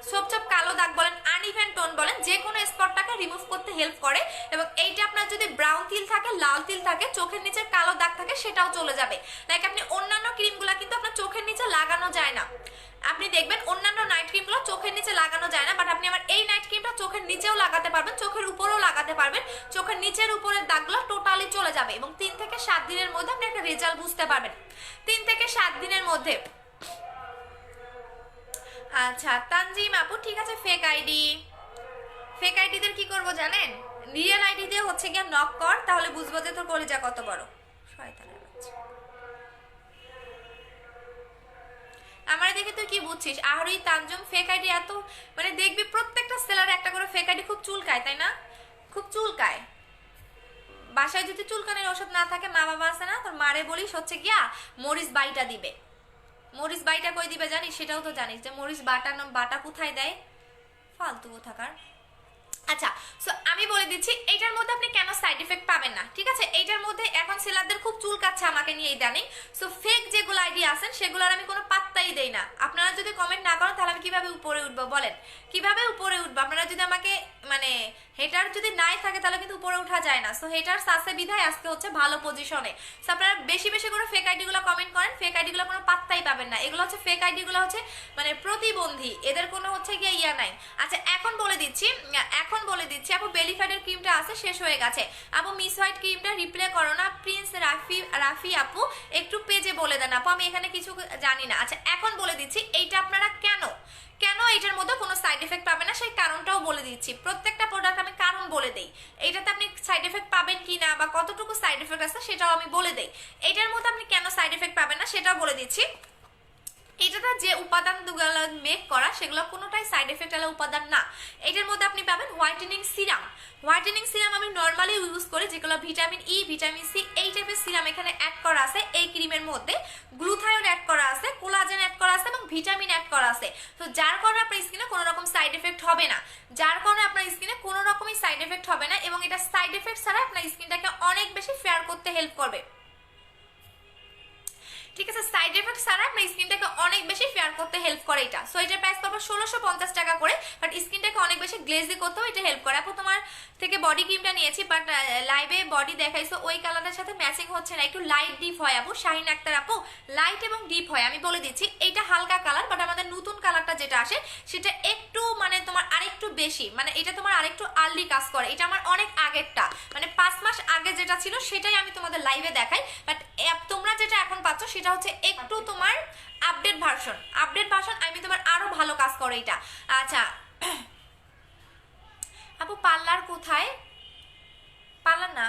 ছোপ কালো দাগ বলেন, আনইভেন টোন বলেন, যে কোনো স্পটটাকে রিমুভ করতে হেল্প করে এবং এইটা আপনার যদি ব্রাউন তিল থাকে, লাল তিল থাকে, চোখের নিচে কালো দাগ থাকে সেটাও চলে যাবে। লাইক আপনি অন্যান্য ক্রিমগুলো কিন্তু আপনার চোখের নিচে লাগানো যায় না, আপনি দেখবেন অন্যান্য নাইট ক্রিমগুলো চোখের নিচে লাগানো যায় না, বাট আপনি আমার এই নাইট ক্রিমটা চোখের নিচেও লাগাতে পারবেন, চোখের উপরেও লাগাতে পারবেন, চোখের নিচের উপরের দাগগুলো টোটালি চলে যাবে এবং 3 থেকে 7 দিনের মধ্যে আপনি একটা রেজাল্ট বুঝতে পারবেন। 3 থেকে 7 দিনের মধ্যে। আচ্ছা তানজিম আপু ঠিক আছে, ফেক আইডিদের কি করব জানেন, রিয়েল আইডি দিয়ে হচ্ছে গিয়ে নক কর, তাহলে বুঝবো যে তোর কলিজা কত বড়। শয়তানের বাচ্চা, আমারে দেখে তুই কি বুঝছিস? আহরি তানজুম ফেক আইডি এত মানে দেখবি প্রত্যেকটা সেলারে একটা করে ফেক আইডি, খুব চুলকায় তাই না? খুব চুলকায়। বাসায় যদি চুলকানির ওষুধ না থাকে, মা বাবা আছে না, তোর মারে বলিস হচ্ছে গিয়া মরিচ বাইটা দিবে। মরিচ বাইটা কই দিবে জানিস? সেটাও তো জানিস যে মরিচ বাটা কোথায় দেয়, ফালতু কোথাকার। আচ্ছা সো আমি বলে দিচ্ছি এইটার মধ্যে আপনি কেন সাইড এফেক্ট পাবেন না, ঠিক আছে? এইটার মধ্যে এখন সেলারদের খুব চুলকাচ্ছে আমাকে নিয়ে ইদানিং, সো ফেক যেগুলো আইডিয়া আছেন সেগুলোর আমি কোনো পাত্তাই দেই না। আপনারা যদি কমেন্ট না করেন তাহলে আমি কিভাবে উপরে উঠবো বলেন, কিভাবে উপরে উঠবো? আপনারা যদি আমাকে মানে হেটার যদি নাই থাকে তাহলে কিন্তু উপরে উঠা যায় না। সো হেটার সাসে বিধায় আজকে হচ্ছে ভালো পজিশনে। সো আপনারা বেশি বেশি করে ফেক আইডিগুলো কমেন্ট করেন, ফেক আইডিগুলো কোনো পাত্তাই পাবেন না। এগুলো হচ্ছে ফেক আইডিগুলো হচ্ছে মানে প্রতিবন্ধী, এদের কোনো হচ্ছে গিয়ে ইয়া নাই। আচ্ছা এখন বলে দিচ্ছি আপু বেলিফ্যাটের ক্রিমটা আছে, শেষ হয়ে গেছে। আপু মিস হোয়াইট ক্রিমটা রিপ্লে করো না প্রিন্স রাফি আপু, একটু পেজে বলে দেন আপু, আমি এখানে কিছু জানি না। আচ্ছা এখন বলে দিচ্ছি এইটা আপনারা কেন এটার মধ্যে কোনো সাইড এফেক্ট পাবেন না সেই কারণটাও বলে দিচ্ছি। প্রত্যেকটা প্রোডাক্ট আমি কারণ বলে দেই, এইটাতে আপনি সাইড এফেক্ট পাবেন কি না বা কতটুকু সাইড এফেক্ট আছে সেটাও আমি বলে দেই। এইটার মধ্যে আপনি কেন সাইড এফেক্ট পাবেন না সেটাও বলে দিচ্ছি। এটাতে যে উপাদানগুলো মেক করা সেগুলো কোনোটাই সাইড এফেক্ট আলা উপাদান না। এটার মধ্যে আপনি পাবেন হোয়াইটেনিং সিরাম। আমি নর্মালি ইউজ করি, যেগুলো ভিটামিন ই, ভিটামিন সি এই টাইপের সিরাম এখানে অ্যাড করা আছে এই ক্রিমের মধ্যে। গ্লুথায়ন অ্যাড করা আছে, কোলাজেন অ্যাড করা আছে এবং ভিটামিন অ্যাড করা আছে। তো যার কারণে আপনার স্কিনে কোনো রকম সাইড এফেক্ট হবে না, এবং এটা সাইড এফেক্ট ছাড়া আপনার স্কিনটাকে অনেক বেশি ফেয়ার করতে হেল্প করবে, ঠিক আছে? সাইড এফেক্ট ছাড়া আপনার স্কিনটাকে অনেক বেশি ফেয়ার করতে হেল্প করে এটা। সো এটার প্রাইস পাবো 1650 টাকা করে, বাট স্কিনটাকে অনেক বেশি গ্লেজি করতেও এটা হেল্প করে। আপু তোমার থেকে বডি ক্রিমটা নিয়েছি, বাট লাইভে বডি দেখাইছো ওই কালারের সাথে ম্যাচিং হচ্ছে না, একটু লাইট ডিপ হয় আপু। শাহিন আক্তার আপু লাইট এবং ডিপ হয়, আমি বলে দিচ্ছি এইটা হালকা কালার, বাট আমাদের নতুন কালারটা যেটা আসে সেটা একটু মানে তোমার আরেকটু বেশি, মানে এটা তোমার আরেকটু আর্লি কাজ করে। এটা আমার অনেক আগেরটা, মানে 5 মাস আগে যেটা ছিল সেটাই আমি তোমাদের লাইভে দেখাই, বাট তোমরা যেটা এখন পাচ্ছ সেটা হচ্ছে একটু তোমার আপডেট ভার্সন। আমি তোমার আরো ভালো কাজ করে এটা। আচ্ছা আপু পার্লার কোথায়? পার্লার না।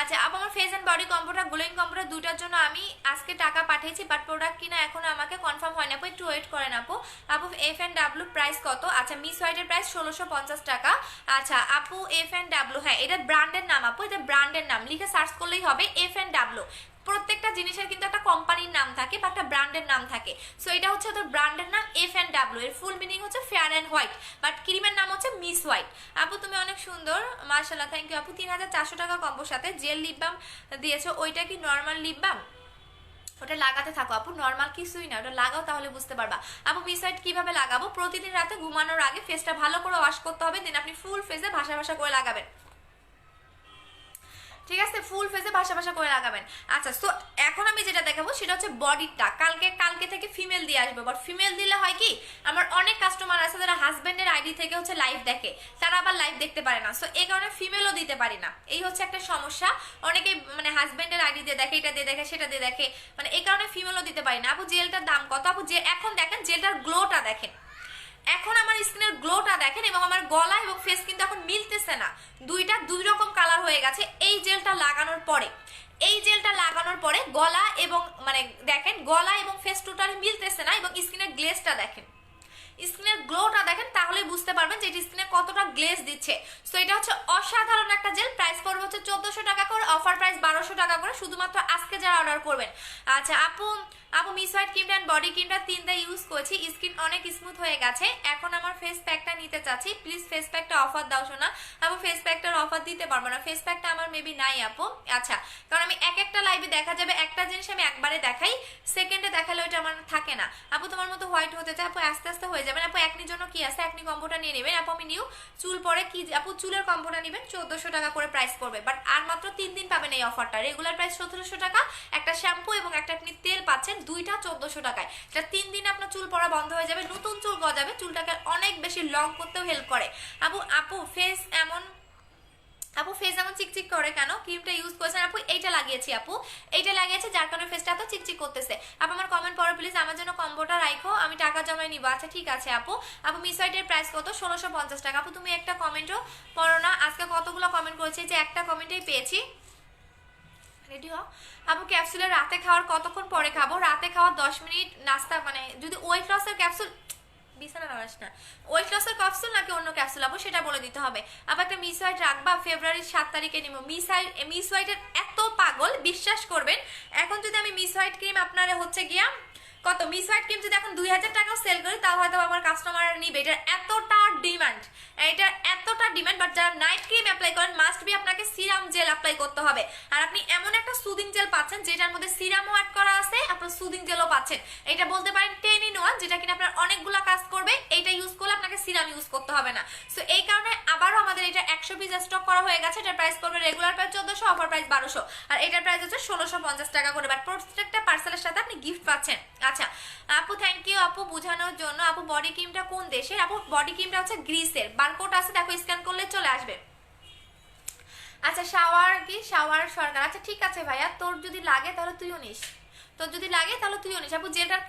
আচ্ছা আপু আমার face and body computer glowing computer দুটার জন্য আমি আজকে টাকা পাঠিয়েছি, বাট প্রোডাক্ট কিনা এখনো আমাকে কনফার্ম হয় না আপু, একটু ওয়েট করেন আপু। আপু এফ এন্ড ডাব্লিউ প্রাইস কত? আচ্ছা মিস হোয়াইটের প্রাইস 1650 টাকা। আচ্ছা আপু এফ এন্ড ডাব্লিউ, হ্যাঁ এটা ব্র্যান্ডের নাম আপু, এটা ব্র্যান্ডের নাম, লিখে সার্চ করলেই হবে এফ এন্ড ডাব্লিউ। প্রত্যেকটা জিনিসের কিন্তু একটা কোম্পানির নাম থাকে বা একটা ব্র্যান্ডের নাম থাকে। সো এটা হচ্ছে ওদের ব্র্যান্ডের নাম এফ এন্ড ডাব্লিউ, এর ফুল মিনিং হচ্ছে ফেয়ার অ্যান্ড হোয়াইট, বাট ক্রিমের নাম হচ্ছে মিস হোয়াইট। আপু তুমি অনেক সুন্দর, মাশাআল্লাহ, থ্যাংক ইউ আপু। 3400 টাকা কম্বোর সাথে জেল লিপ বাম দিয়েছো, ওইটা কি নর্মাল লিপ বাম? ওটা লাগাতে থাকো আপু, নর্মাল কিছুই না, ওটা লাগাও তাহলে বুঝতে পারবা। আপু মিস হোয়াইট কিভাবে লাগাবো? প্রতিদিন রাতে ঘুমানোর আগে ফেসটা ভালো করে ওয়াশ করতে হবে, দেন আপনি ফুল ফেসে ভাসা করে লাগাবেন, ঠিক আছে? ফুল ফেসে ভাসা করে লাগাবেন। আচ্ছা সো এখন আমি যেটা দেখাবো সেটা হচ্ছে বডিটা। কালকে থেকে ফিমেল দিয়ে আসবে, বাট ফিমেল দিলে হয় কি, আমার অনেক কাস্টমার আছে যারা হাজবেন্ডের আইডি থেকে হচ্ছে লাইভ দেখে, তারা আবার লাইভ দেখতে পারে না, সো এই কারণে ফিমেলও দিতে পারি না। এই হচ্ছে একটা সমস্যা, অনেকে মানে হাজবেন্ডের আইডি দিয়ে দেখে, এটা দিয়ে দেখে, সেটা দিয়ে দেখে, মানে এই কারণে ফিমেলও দিতে পারি না। আপু জেলটার দাম কত? আপু যে এখন দেখেন জেলটার গ্লোটা দেখেন, এখন আমার স্কিনের গ্লোটা দেখেন, এবং আমার গলা এবং ফেস কিন্তু এখন মিলতেছে না, দুইটা দুই রকম কালার হয়ে গেছে এই জেলটা লাগানোর পরে। গলা এবং মানে দেখেন গলা এবং ফেস টোটালি মিলতেছে না, এবং স্কিনের গ্লেজটা দেখেন, স্কিনের গ্লোটা দেখেন, তাহলে বুঝতে পারবেন যে স্কিনে কতটা গ্লেজ দিচ্ছে। সো এটা হচ্ছে অসাধারণ একটা জেল, প্রাইস পড়বে হচ্ছে 1400 টাকা করে, অফার প্রাইস 1200 টাকা করে, শুধুমাত্র আজকে যারা অর্ডার করবেন। আচ্ছা আপু আপু মিস হোয়াইট ক্রিমটা অ্যান্ড বডি ক্রিমটা তিনটা ইউজ করছি, স্কিন অনেক স্মুথ হয়ে গেছে। এখন আমার ফেস প্যাকটা নিতে চাচ্ছি, প্লিজ ফেস প্যাকটা অফার দাও শোনা। আপু ফেস প্যাকটার অফার দিতে পারবো না, ফেস প্যাকটা আমার মেবি নাই আপু। আচ্ছা, কারণ আমি এক একটা লাইভে দেখা যাবে একটা জিনিস আমি একবারে দেখাই, সেকেন্ডে দেখালে ওইটা আমার থাকে না। আপু তোমার মতো হোয়াইট হতে চাই আপু, আস্তে আস্তে হয়ে যাবেন আপু। একনির জন্য কি আছে, একনি কম্বোটা নিয়ে নেবেন আপু। আমি নিউ চুল পরে কি আপু, চুলের কম্বোটা নেবেন 1400 টাকা করে প্রাইস পড়বে, বাট আর মাত্র 3 দিন পাবেন এই অফারটা। রেগুলার প্রাইস 1700 টাকা, একটা শ্যাম্পু এবং একটা আপনি তেল পাচ্ছেন, দুইটা 1400 টাকায়। এটা 3 দিন আপনার চুল পড়া বন্ধ হয়ে যাবে, নতুন চুল গজাবে, চুলটাকে অনেক বেশি লং করতেও হেল্প করে। আপু ফেস এমন চিকচিক করে কেন? ক্রিমটা ইউজ করেছেন আপু? এইটা লাগিয়েছি আপু, এইটা লাগিয়েছে যার কারণে ফেসটা এত চিকচিক করতেছে। আপু আমার কমেন্ট পড়ো প্লিজ, আমার জন্য কম্বোটা রাখো, আমি টাকা জমাই নিব। আচ্ছা ঠিক আছে আপু। আপু মিস হোয়াইটের প্রাইস কত? 1650 টাকা। আপু তুমি একটা কমেন্টও পড়ো না, আজকে কতগুলো কমেন্ট করেছি, যে একটা কমেন্টেই পেয়েছি। রেডি হও আপু। ক্যাপসুলের রাতে খাওয়ার কতক্ষণ পরে খাবো? রাতে খাওয়ার 10 মিনিট নাস্তা, মানে যদি ওয়েট লসের ক্যাপসুল, বিছানা নামাস না, ওয়েট লসের ক্যাপসুল নাকি অন্য ক্যাপসুল আপু সেটা বলে দিতে হবে। আবার একটা মিস হোয়াইট রাখবা, ফেব্রুয়ারির 7 তারিখে নিব। মিস হোয়াইটের এত পাগল, বিশ্বাস করবেন এখন যদি আমি মিস হোয়াইট ক্রিম আপনারা হচ্ছে গিয়া কত, মিস হোয়াইট ক্রিম যদি এখন 2000 টাকাও সেল করি তাও হয়তো আমার কাস্টমার নিবে। এটার এতটা ডিমান্ড, এটার এতটা ডিমান্ড। বাট যারা নাইট ক্রিম অ্যাপ্লাই করেন মাস্ট বি আপনাকে সিরাম জেল অ্যাপ্লাই করতে হবে। আর আপনি এমন একটা সুদিং জেল পাচ্ছেন যেটার মধ্যে সিরামও অ্যাড করা আছে, আপনার সুদিং জেলও পাচ্ছেন। এটা বলতে পারেন 10 in 1, যেটা কিনা আপনার অনেকগুলো কাজ করবে। এইটা ইউজ করলে আপনাকে সিরাম ইউজ করতে হবে না। সো এই কারণে আবারও আমাদের এটা 100 পিস স্টক করা হয়ে গেছে। এটার প্রাইস পড়বে রেগুলার প্রাইস 1400, অফার প্রাইস 1200, আর এটার প্রাইস হচ্ছে 1650 টাকা করে। বাট প্রত্যেকটা পার্সেলের সাথে আপনি গিফট পাচ্ছেন। আচ্ছা আপু থ্যাংক ইউ আপু বোঝানোর জন্য। আপু বডি ক্রিমটা কোন দেশের? আপু বডি ক্রিমটা হচ্ছে গ্রিসের, বারকোড আছে দেখো, স্ক্যান করলে চলে আসবে। আচ্ছা শাওয়ার কি, শাওয়ার সরকার। আচ্ছা ঠিক আছে ভাইয়া, তোর যদি লাগে তাহলে তুইও নিস, তোর যদি লাগে তাহলে তুইও নিস আপু। জেলটার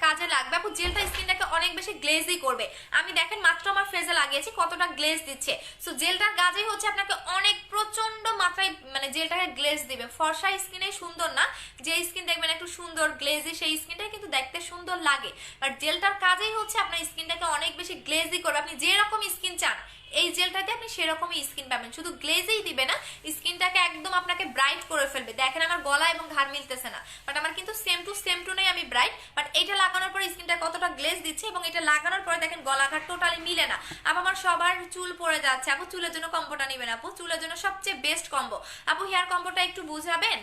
কাজে লাগবে আপু, জেলটা স্কিনটাকে অনেক বেশি গ্লেজি করবে। আমি দেখেন মাত্র আমার ফেসে লাগিয়েছি কতটা গ্লেজ দিচ্ছে। সো জেলটার কাজেই হচ্ছে আপনাকে অনেক প্রচন্ড মাত্রায় মানে জেলটাকে গ্লেজ দিবে। ফর্সা স্কিনে সুন্দর না, যে স্কিন দেখবেন একটু সুন্দর গ্লেজি সেই স্কিনটাই কিন্তু দেখতে সুন্দর লাগে। বাট জেলটার কাজেই হচ্ছে আপনার স্কিনটাকে অনেক বেশি গ্লেজি করবে। আপনি যেরকম স্কিন চান এই জেলটাতে আপনি সেরকমই স্কিন পাবেন, শুধু গ্লেজেই দিবে না, স্কিনটাকে একদম আপনাকে ব্রাইট করে ফেলবে। দেখেন আমার গলা এবং ঘাড় মিলতেছে না, বাট আমার কিন্তু সেম টু নেই, আমি ব্রাইট। বাট এটা লাগানোর পরে স্কিনটা কতটা গ্লেজ দিচ্ছে, এবং এটা লাগানোর পরে দেখেন গলা ঘাড় টোটালি মিলে না। আপু আমার সবার চুল পড়ে যাচ্ছে, আপু চুলের জন্য কম্বোটা নেবেন আপু, চুলের জন্য সবচেয়ে বেস্ট কম্বো। আপু হেয়ার কম্বোটা একটু বুঝাবেন,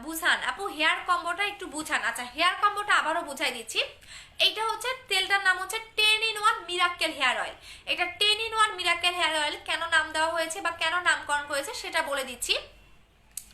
বুঝান আপু, হেয়ার কম্বোটা একটু বুঝান। আচ্ছা হেয়ার কম্বোটা আবারও বুঝাই দিচ্ছি। এইটা হচ্ছে তেলটার নাম হচ্ছে 10 in 1 মিরাক্কেল হেয়ার অয়েল। এটা 10 in 1 মিরাক্কেল হেয়ার অয়েল কেন নাম দেওয়া হয়েছে বা কেন নামকরণ করেছে সেটা বলে দিচ্ছি।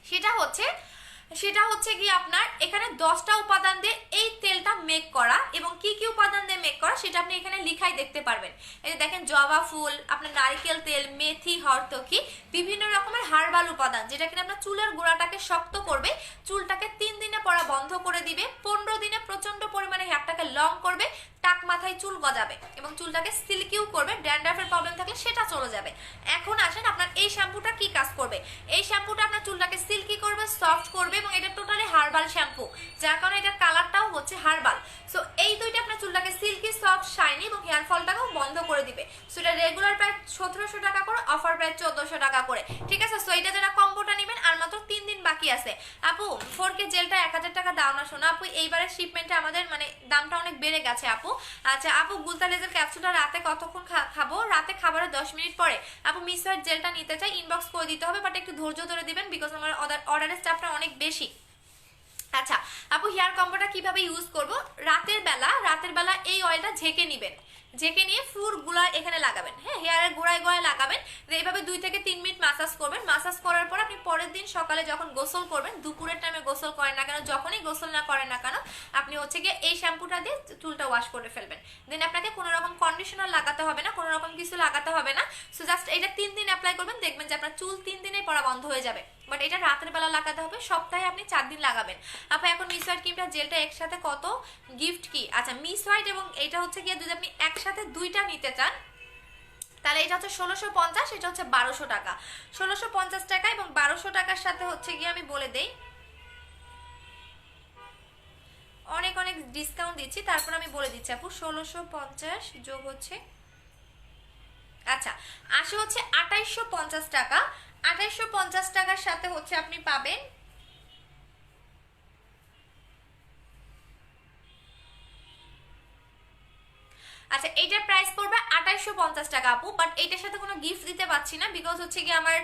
সেটা হচ্ছে কি আপনার এখানে 10টা উপাদান দিয়ে এই তেলটা মেক করা, এবং কি কি উপাদান দিয়ে মেক করা সেটা আপনি এখানে লিখাই দেখতে পারবেন। এই যে দেখেন জবা ফুল, আপনার নারকেল তেল, মেথি, হরতকি, বিভিন্ন রকমের হার্বাল উপাদান, যেটা কিনা আপনার চুলের গোড়াটাকে শক্ত করবে, চুলটাকে 3 দিনে পড়া বন্ধ করে দিবে, 15 দিনে প্রচন্ড পরিমাণে হেয়ারটাকে লং করবে, টাক মাথায় চুল গজাবে এবং চুলটাকে সিল্কিও করবে। ড্যান্ড্রাফের প্রবলেম থাকলে সেটা চলে যাবে। এখন আসেন আপনার এই শ্যাম্পুটা কি কাজ করবে। এই শ্যাম্পুটা আপনার চুলটাকে সিল্কি করবে, সফট করবে, এবং এটা টোটালি হার্বাল শ্যাম্পু, যার কারণে এটার কালারটাও হচ্ছে হার্বাল। সো এই দুইটা আপনার চুলটাকে সিল্কি, সফট, শাইনি এবং হেয়ার ফলটাকেও বন্ধ করে দিবে। সো এটা রেগুলার প্রায় 1700 টাকা করে, অফার প্রায় 1400 টাকা করে, ঠিক আছে। সো এটা যারা কম্বোটা নেবেন আর মাত্র 3 দিন বাকি আছে। আপু 4K জেলটা 1000 টাকা দাও না শোনা আপু, এইবারের শিপমেন্টে আমাদের মানে দামটা অনেক বেড়ে গেছে আপু। আচ্ছা আপু গুলতালেজের ক্যাপসুলটা রাতে কতক্ষণ খাবো? রাতে খাবারের 10 মিনিট পরে। আপু মিস হোয়াইট জেলটা নিতে চাই, ইনবক্স করে দিতে হবে, বাট একটু ধৈর্য ধরে দিবেন, বিকজ আমার অর্ডারের চাপটা অনেক বেশি। আচ্ছা আপু হেয়ার কম্বোটা কিভাবে ইউজ করব? রাতের বেলা এই অয়েলটা ঝেঁকে নিবেন, ঝেঁকে নিয়ে ফুল গুলা এখানে লাগাবেন, হ্যাঁ হেয়ারের গোড়ায় গোড়ায় লাগাবেন। এইভাবে 2 থেকে 3 মিনিট মাসাজ করবেন। মাসাজ করার পর আপনি পরের দিন সকালে যখন গোসল করবেন, দুপুরের টাইমে গোসল করেন না কেন, যখনই গোসল না করেন না কেন, আপনি হচ্ছে গিয়ে এই শ্যাম্পুটা দিয়ে চুলটা ওয়াশ করে ফেলবেন। দেন আপনাকে কোনো রকম কন্ডিশনার লাগাতে হবে না, কোনো রকম কিছু লাগাতে হবে না। সো জাস্ট এটা 3 দিন অ্যাপ্লাই করবেন, দেখবেন যে আপনার চুল 3 দিনেই পড়া বন্ধ হয়ে যাবে। বাট এটা রাতের বেলা লাগাতে হবে, সপ্তাহে আপনি 4 দিন লাগাবেন। আপনি এখন মিস হোয়াইট ক্রিমটা জেলটা একসাথে কত, গিফট কি? আচ্ছা মিস হোয়াইট এবং এটা হচ্ছে গিয়ে যদি আপনি একসাথে দুইটা নিতে চান তাহলে এটা হচ্ছে 1650, এটা হচ্ছে 1200 টাকা। 1650 টাকা এবং 1200 টাকার সাথে হচ্ছে গিয়ে আমি বলে দেই অনেক অনেক ডিসকাউন্ট দিচ্ছি, তারপর আমি বলে দিচ্ছি আপু 1650 যোগ হচ্ছে, আচ্ছা আসে হচ্ছে 2850 টাকা। 2850 টাকার সাথে হচ্ছে আপনি পাবেন আচ্ছা এইটার প্রাইস পড়বে 2850 টাকা আপু, বাট এটার সাথে কোনো গিফট দিতে পারছি না, বিকজ হচ্ছে কি আমার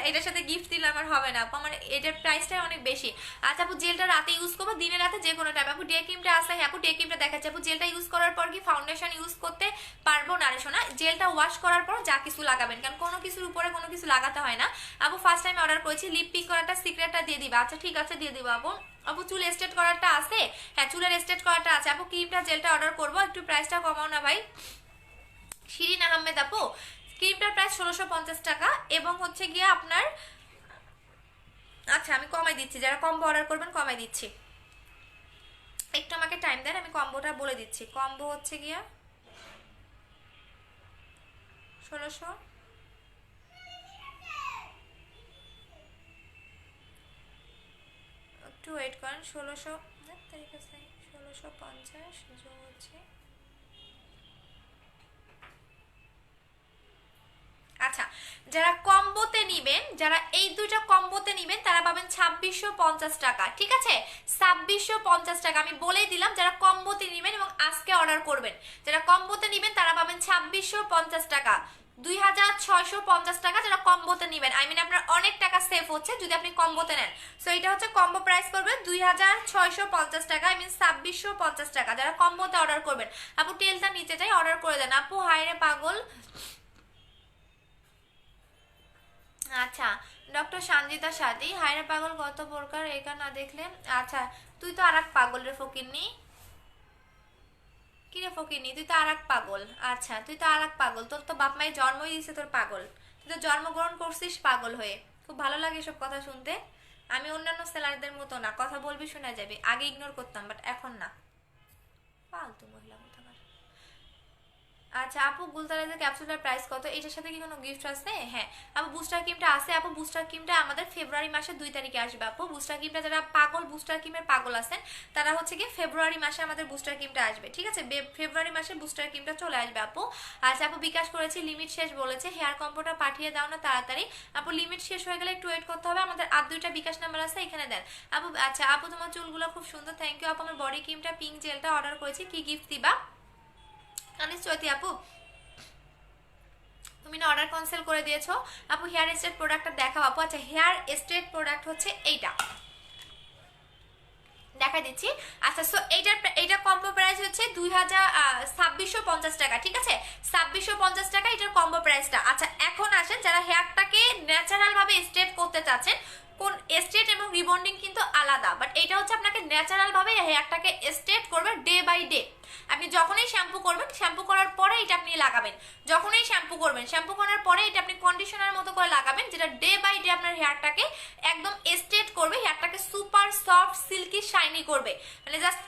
এটার সাথে গিফট দিলে আমার হবে না আপু, আমার এটার প্রাইসটাই অনেক বেশি। আচ্ছা আপু জেলটা রাতে ইউজ করবো, দিনে রাতে যে কোনো টাইম। আপু ডে ক্রিমটা আসলে, হ্যাঁ আপু ডে ক্রিমটা দেখাচ্ছে। আপু জেলটা ইউজ করার পর কি ফাউন্ডেশন ইউজ করতে পারবো না রে শোনা? জেলটা ওয়াশ করার পর যা কিছু লাগাবেন, কারণ কোনো কিছুর উপরে কোনো কিছু লাগাতে হয় না। আপু ফার্স্ট টাইম অর্ডার করেছি, লিপ পিক করাটা সিক্রেটটা দিয়ে দিবা। আচ্ছা ঠিক আছে দিয়ে দিবো আপু। আপু চুল স্ট্রেট করারটা আছে, হ্যাঁ চুলের স্ট্রেট করারটা আছে আপু। ক্রিমটা জেলটা অর্ডার করবো, একটু প্রাইসটা কমাও না ভাই। শিরিন আহমেদ আপু ক্রিমটার প্রাইস 1650 টাকা এবং হচ্ছে গিয়ে আপনার, আচ্ছা আমি কমাই দিচ্ছি, যারা কম্বো অর্ডার করবেন কমাই দিচ্ছি, একটু আমাকে টাইম দেন, আমি কম্বোটা বলে দিচ্ছি। কম্বো হচ্ছে গিয়া 1600, একটু ওয়েট করেন। 1600 তারিখ আছে 1650 যোগ হচ্ছে, আচ্ছা যারা কম্বোতে নিবেন, যারা এই দুইটা কম্বোতে নিবেন তারা পাবেন 2650 টাকা, ঠিক আছে 2650 টাকা আমি বলেই দিলাম। যারা কম্বোতে নিবেন এবং আজকে অর্ডার করবেন, যারা কম্বোতে নিবেন তারা পাবেন 2650 টাকা, 2650 টাকা যারা কম্বোতে নিবেন। আই মিন আপনার অনেক টাকা সেভ হচ্ছে যদি আপনি কম্বোতে নেন। সো এটা হচ্ছে কম্বো প্রাইস পড়বে 2650 টাকা, আই মিন 2650 টাকা যারা কম্বোতে অর্ডার করবেন। আপু টেলটা নিচে যাই, অর্ডার করে দেন আপু। হায়রে পাগল, আচ্ছা ডক্টর সঞ্জিতা সাদি, হায়রা পাগল কত প্রকার একা না দেখলে। আচ্ছা তুই তো আর এক পাগল রে ফকিরনি, কি রে ফকিরনি তুই তো আর এক পাগল। আচ্ছা তুই তো আর এক পাগল, তোর তো বাপ মায়ের জন্মই দিয়েছে তোর পাগল, তুই তো জন্মগ্রহণ করছিস পাগল হয়ে। খুব ভালো লাগে এসব কথা শুনতে। আমি অন্যান্য সেলারদের মতো না, কথা বলবি শোনা যাবে, আগে ইগনোর করতাম বাট এখন না, ফালতু মহিলা কোথাকার। আচ্ছা আপু গুলতারাজের ক্যাপসুলের প্রাইস কত? এটার সাথে কি কোনো গিফট আছে? হ্যাঁ আপু বুস্টার ক্রিমটা আছে আপু। বুস্টার ক্রিমটা আমাদের ফেব্রুয়ারি মাসের 2 তারিখে আসবে আপু। বুস্টার ক্রিমটা যারা পাগল, বুস্টার ক্রিমের পাগল আছেন তারা হচ্ছে কি ফেব্রুয়ারি মাসে আমাদের বুস্টার ক্রিমটা আসবে, ঠিক আছে ফেব্রুয়ারি মাসে বুস্টার ক্রিমটা চলে আসবে আপু। আচ্ছা আপু বিকাশ করেছি, লিমিট শেষ বলেছে, হেয়ার কম্বোটা পাঠিয়ে দাও না তাড়াতাড়ি। আপু লিমিট শেষ হয়ে গেলে একটু ওয়েট করতে হবে, আমাদের আর 2টা বিকাশ নাম্বার আছে এখানে দেন আপু। আচ্ছা আপু তোমার চুলগুলো খুব সুন্দর, থ্যাংক ইউ আপু। আমার বডি ক্রিমটা পিঙ্ক জেলটা অর্ডার করেছি, কি গিফট দিবা? আনিস চৈতি আপু তুমি না অর্ডার ক্যান্সেল করে দিয়েছো আপু। হেয়ার স্ট্রেট প্রোডাক্টটা দেখাও আপু। আচ্ছা হেয়ার স্ট্রেট প্রোডাক্ট হচ্ছে এইটা, দেখা দিচ্ছি। আচ্ছা সো এইটা কম্বো প্রাইস হচ্ছে 2650 টাকা, ঠিক আছে 2650 টাকা এটার কম্বো প্রাইসটা। আচ্ছা এখন আসেন যারা হেয়ারটাকে ন্যাচারাল ভাবে স্ট্রেট করতে চাচ্ছেন, কোন স্ট্রেট এবং রিবন্ডিং কিন্তু আলাদা, বাট এটা হচ্ছে আপনাকে ন্যাচারাল ভাবে হেয়ারটাকে স্ট্রেট করবে ডে বাই ডে। আপনি যখনই শ্যাম্পু করবেন, শ্যাম্পু করার পরে এটা আপনি লাগাবেন, যখনই শ্যাম্পু করবেন, শ্যাম্পু করার পরে এটা আপনি কন্ডিশনার মতো করে লাগাবেন, যেটা ডে বাই ডে আপনার হেয়ারটাকে একদম স্ট্রেট করবে, হেয়ারটাকে সুপার সফট সিল্কি শাইনি করবে। মানে জাস্ট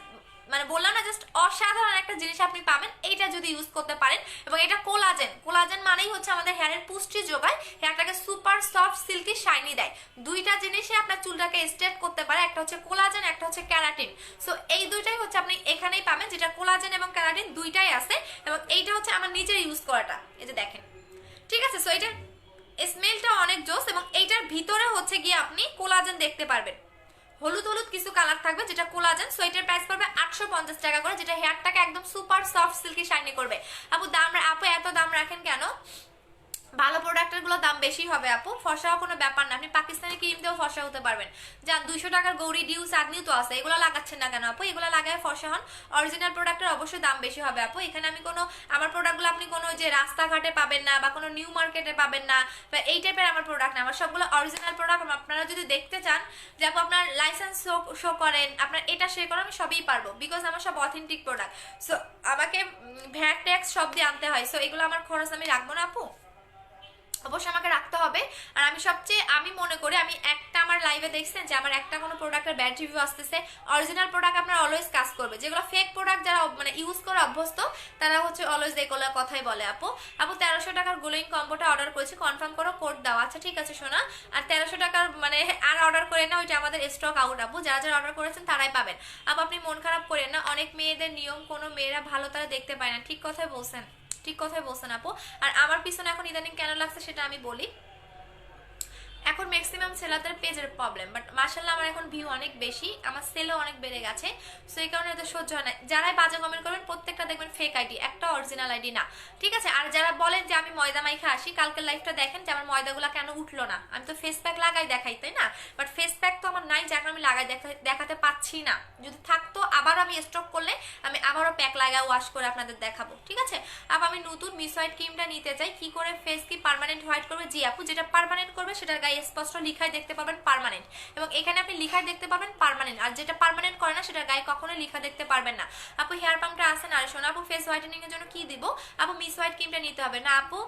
মানে বললাম না, জাস্ট অসাধারণ একটা জিনিস আপনি পাবেন এইটা যদি ইউজ করতে পারেন। এবং এটা কোলাজেন, কোলাজেন মানেই হচ্ছে আমাদের হেয়ারের পুষ্টি যোগায়, হেয়ারটাকে সুপার সফট সিল্কি শাইনি দেয়। দুইটা জিনিসে আপনার চুলটাকে স্ট্রেট করতে পারে, একটা হচ্ছে কোলাজেন, একটা হচ্ছে ক্যারাটিন। সো এই দুইটাই হচ্ছে আপনি এখানেই পাবেন, যেটা কোলাজেন এবং ক্যারাটিন দুইটাই আছে। এবং এইটা হচ্ছে আমার নিজের ইউজ করাটা, এই যে দেখেন, ঠিক আছে। সো এটার স্মেলটা অনেক জোস এবং এইটার ভিতরে হচ্ছে গিয়ে আপনি কোলাজেন দেখতে পারবেন, হলুদ হলুদ কিছু কালার থাকবে যেটা কোলাজেন। সো এটার প্রাইস পড়বে 850 টাকা করে, যেটা হেয়ারটাকে একদম সুপার সফট সিল্কি শাইনি করবে। আপু আপু এত দাম রাখেন কেন? ভালো প্রোডাক্টের গুলো দাম বেশি হবে আপু, ফসা কোনো ব্যাপার না, আপনি পাকিস্তানি ক্রিম দিয়েও ফসা হতে পারবেন। যান 200 টাকার গৌরি ডিউ চাঁদনি তো আছে, এগুলো লাগাচ্ছেন না কেন আপু? এগুলো লাগায় ফসা হন। অরিজিনাল প্রোডাক্টের অবশ্যই দাম বেশি হবে আপু। এখানে আমি কোনো আমার প্রোডাক্টগুলো আপনি কোনো যে রাস্তাঘাটে পাবেন না বা কোনো নিউ মার্কেটে পাবেন না, বা এই টাইপের আমার প্রোডাক্ট না, আমার সবগুলো অরিজিনাল প্রোডাক্ট। আপনারা যদি দেখতে চান যে আপু আপনার লাইসেন্স শো করেন, আপনার এটা শেয়ার করেন, আমি সবই পারবো, বিকজ আমার সব অথেন্টিক প্রোডাক্ট। সো আমাকে ভ্যাট ট্যাক্স সব দিয়ে আনতে হয়, সো এগুলো আমার খরচ আমি রাখবো না আপু, অবশ্যই আমাকে রাখতে হবে। আর আমি সবচেয়ে আমি মনে করি, আমি একটা আমার লাইভে দেখছেন যে আমার একটা কোনো প্রোডাক্টের ব্যাড রিভিউ আসতেছে, অরিজিনাল প্রোডাক্ট আপনার অলওয়েজ কাজ করবে। যেগুলো ফেক প্রোডাক্ট যারা মানে ইউজ করে অভ্যস্ত তারা হচ্ছে অলওয়েজ এগুলো কথাই বলে আপু। 1300 টাকার গ্লোয়িং কম্বোটা অর্ডার করেছি, কনফার্ম করো, কোড দাও। আচ্ছা ঠিক আছে শোনা। আর 1300 টাকার মানে আর অর্ডার করে না, ওইটা আমাদের স্টক আউট আপু, যারা যারা অর্ডার করেছেন তারাই পাবেন আপু। আপনি মন খারাপ করেন না, অনেক মেয়েদের নিয়ম, কোনো মেয়েরা ভালো তারা দেখতে পায় না, ঠিক কথাই বলছেন, ঠিক কথাই বলছেন আপু। আর আমার পিছনে এখন ইদানিং কেন লাগছে সেটা আমি বলি। এখন ম্যাক্সিমাম সেলারদের পেজের প্রবলেম, বাট মার্শাল্লাহ আমার এখন ভিউ অনেক বেশি, আমার সেলও অনেক বেড়ে গেছে। সো এই কারণে এত সহ্য হয় না। যারাই বাজে কমেন্ট করবেন প্রত্যেকটা দেখবেন ফেক ফেক আইডি, একটা অরিজিনাল আইডি না, ঠিক আছে? আর যারা বলেন যে আমি ময়দা মাইখা আসি, কালকের লাইফটা দেখেন যে আমার ময়দাগুলো কেন উঠলো না। আমি তো ফেস প্যাক লাগাই দেখাই, তাই না? বাট ফেস প্যাক তো আমার নাই, যার কারণে আমি লাগাই দেখাতে পাচ্ছি না। যদি থাকতো আবার আমি স্টক করলে আমি আবারও প্যাক লাগাই ওয়াশ করে আপনাদের দেখাবো, ঠিক আছে? আবার আমি নতুন মিস হোয়াইট ক্রিমটা নিতে চাই। কি করে ফেস কি পার্মানেন্ট হোয়াইট করবে? জি আপু, যেটা পার্মানেন্ট করবে সেটার গায়ে স্পষ্ট লিখাই দেখতে পাবেন পার্মানেন্ট, এবং এখানে আপনি লিখাই দেখতে পাবেন পার্মানেন্ট। আর যেটা পার্মানেন্ট করে না সেটার গায়ে কখনোই লিখা দেখতে পারবেন না। আপু হেয়ার পাম্পটা আছে না? শোনো আপু, ফেস হোয়াইটেনিং এর জন্য কি দিব? আপু মিস হোয়াইট ক্রিমটা নিতে হবে না আপু?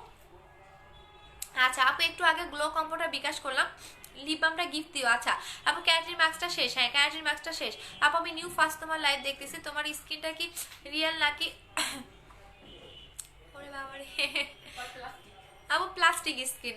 আচ্ছা আপু, একটু আগে গ্লো কম্বোটা বিকাশ করলাম, লিপ বামটা গিফট দিও। আচ্ছা আপু, ক্যারাটিন মাস্কটা শেষ। হ্যাঁ ক্যারাটিন মাস্কটা শেষ। আপু আমি নিউ ফার্স্ট তোমার লাইভ দেখতেছি, তোমার স্কিনটা কি রিয়েল নাকি? ওরে বাবারে আপু, প্লাস্টিক স্কিন।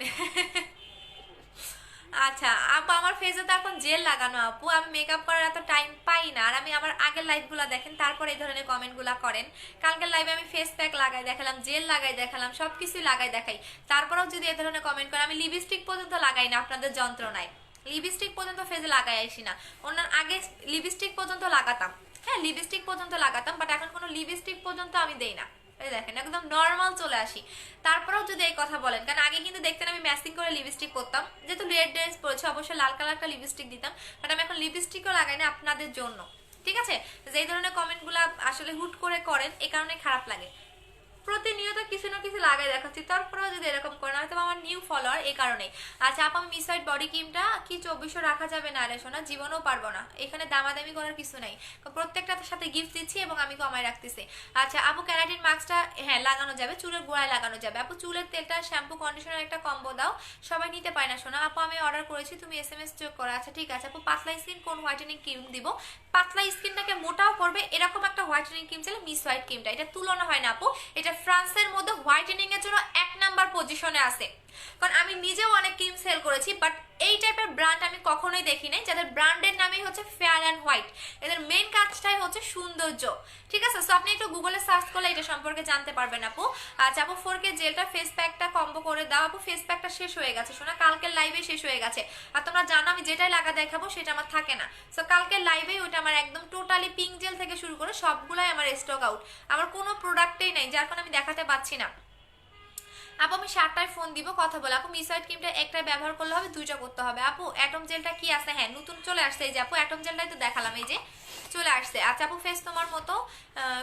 আচ্ছা আপু, আমার ফেসে তো এখন জেল লাগানো আপু, আমি মেকআপ করার এত টাইম পাই না। আর আমি আমার আগের লাইভগুলো দেখেন, তারপর এই ধরনের কমেন্টগুলো করেন। কালকের লাইভে আমি ফেস প্যাক লাগাই দেখালাম, জেল লাগাই দেখালাম, সব কিছুই লাগাই দেখাই, তারপরেও যদি এই ধরনের কমেন্ট করেন। আমি লিপস্টিক পর্যন্ত লাগাই না আপনাদের যন্ত্রণায়, লিপস্টিক পর্যন্ত ফেসে লাগাই আসি না। অন্য আগে লিপস্টিক পর্যন্ত লাগাতাম, হ্যাঁ লিপস্টিক পর্যন্ত লাগাতাম, বাট এখন কোনো লিপস্টিক পর্যন্ত আমি দেই না। এই দেখেন একদম নর্মাল চলে আসি, তারপরেও যদি এই কথা বলেন। কারণ আগে কিন্তু দেখতেন আমি ম্যাচিং করে লিপস্টিক করতাম, যেহেতু রেড ড্রেস পরেছি অবশ্যই লাল কালারটা লিপস্টিক দিতাম, বাট আমি এখন লিপস্টিকও লাগাই না আপনাদের জন্য, ঠিক আছে? যেই ধরনের কমেন্টগুলো আসলে হুট করে করেন, এই কারণে খারাপ লাগে। প্রতিনিয়ত কিছু না কিছু লাগাই দেখাচ্ছি, তারপরেও যদি এরকম করে না, হয়তো আমার নিউ ফলোয়ার, এই কারণেই। আচ্ছা আপু, আমি মিস হোয়াইট বডি ক্রিমটা কি 2400 রাখা যাবে না? রে শোনা, জীবনেও পারবো না, এখানে দামাদামি করার কিছু নাই, প্রত্যেকটার সাথে গিফট দিচ্ছি এবং আমি কমায় রাখতেছি। আচ্ছা আপু, ক্যারাটিন মাস্কটা হ্যাঁ লাগানো যাবে, চুলের গোড়ায় লাগানো যাবে। আপু চুলের তেলটা শ্যাম্পু কন্ডিশনার একটা কম্বো দাও, সবাই নিতে পারে না শোনা। আপু আমি অর্ডার করেছি, তুমি SMS যোগ করো। আচ্ছা ঠিক আছে আপু, পাতলা স্কিন কোন হোয়াইটেনিং ক্রিম দিব? পাতলা স্কিনটাকে মোটাও করবে এরকম একটা হোয়াইটেনিং ক্রিম চাইলে মিস হোয়াইট ক্রিমটা, এটা তুলনা হয় না আপু, এটা ফ্রান্সের মধ্যে হোয়াইটেনিং এর জন্য 1 নাম্বার পজিশনে আছে। কারণ আমি নিজেও অনেক ক্রিম সেল করেছি, বাট এই টাইপের ব্র্যান্ড আমি কখনোই দেখি নাই, যাদের ব্র্যান্ডের নামই হচ্ছে ফেয়ার অ্যান্ড হোয়াইট। এদের মেইন কাজটাই হচ্ছে সৌন্দর্য, ঠিক আছে? সো আপনি একটু গুগলে সার্চ করলে এটা সম্পর্কে জানতে পারবেন আপু। আচ্ছা আপু, 4K জেলটা ফেস প্যাকটা কম্বো করে দাও। আপু ফেস প্যাকটা শেষ হয়ে গেছে শোনা, কালকের লাইভে শেষ হয়ে গেছে। আর তোমরা জানো আমি যেটাই লাগা দেখাবো সেটা আমার থাকে না, সো কালকের লাইভেই ওইটা আমার একদম টোটালি পিঙ্ক জেল থেকে শুরু করে সবগুলাই আমার স্টক আউট, আমার কোনো প্রোডাক্টেই নেই, যার কারণে আমি দেখাতে পাচ্ছি না। আপু আমি 7টায় ফোন দিব, কথা বলে। আপু মিস হোয়াইট ক্রিমটা একটাই ব্যবহার করলে হবে, 2টা করতে হবে। আপু অ্যাটম জেলটা কি আছে? হ্যাঁ নতুন চলে আসছে, এই যে আপু অ্যাটম জেলটাই তো দেখালাম, এই যে চলে আসছে। আচ্ছা আপু, ফেস তোমার মতো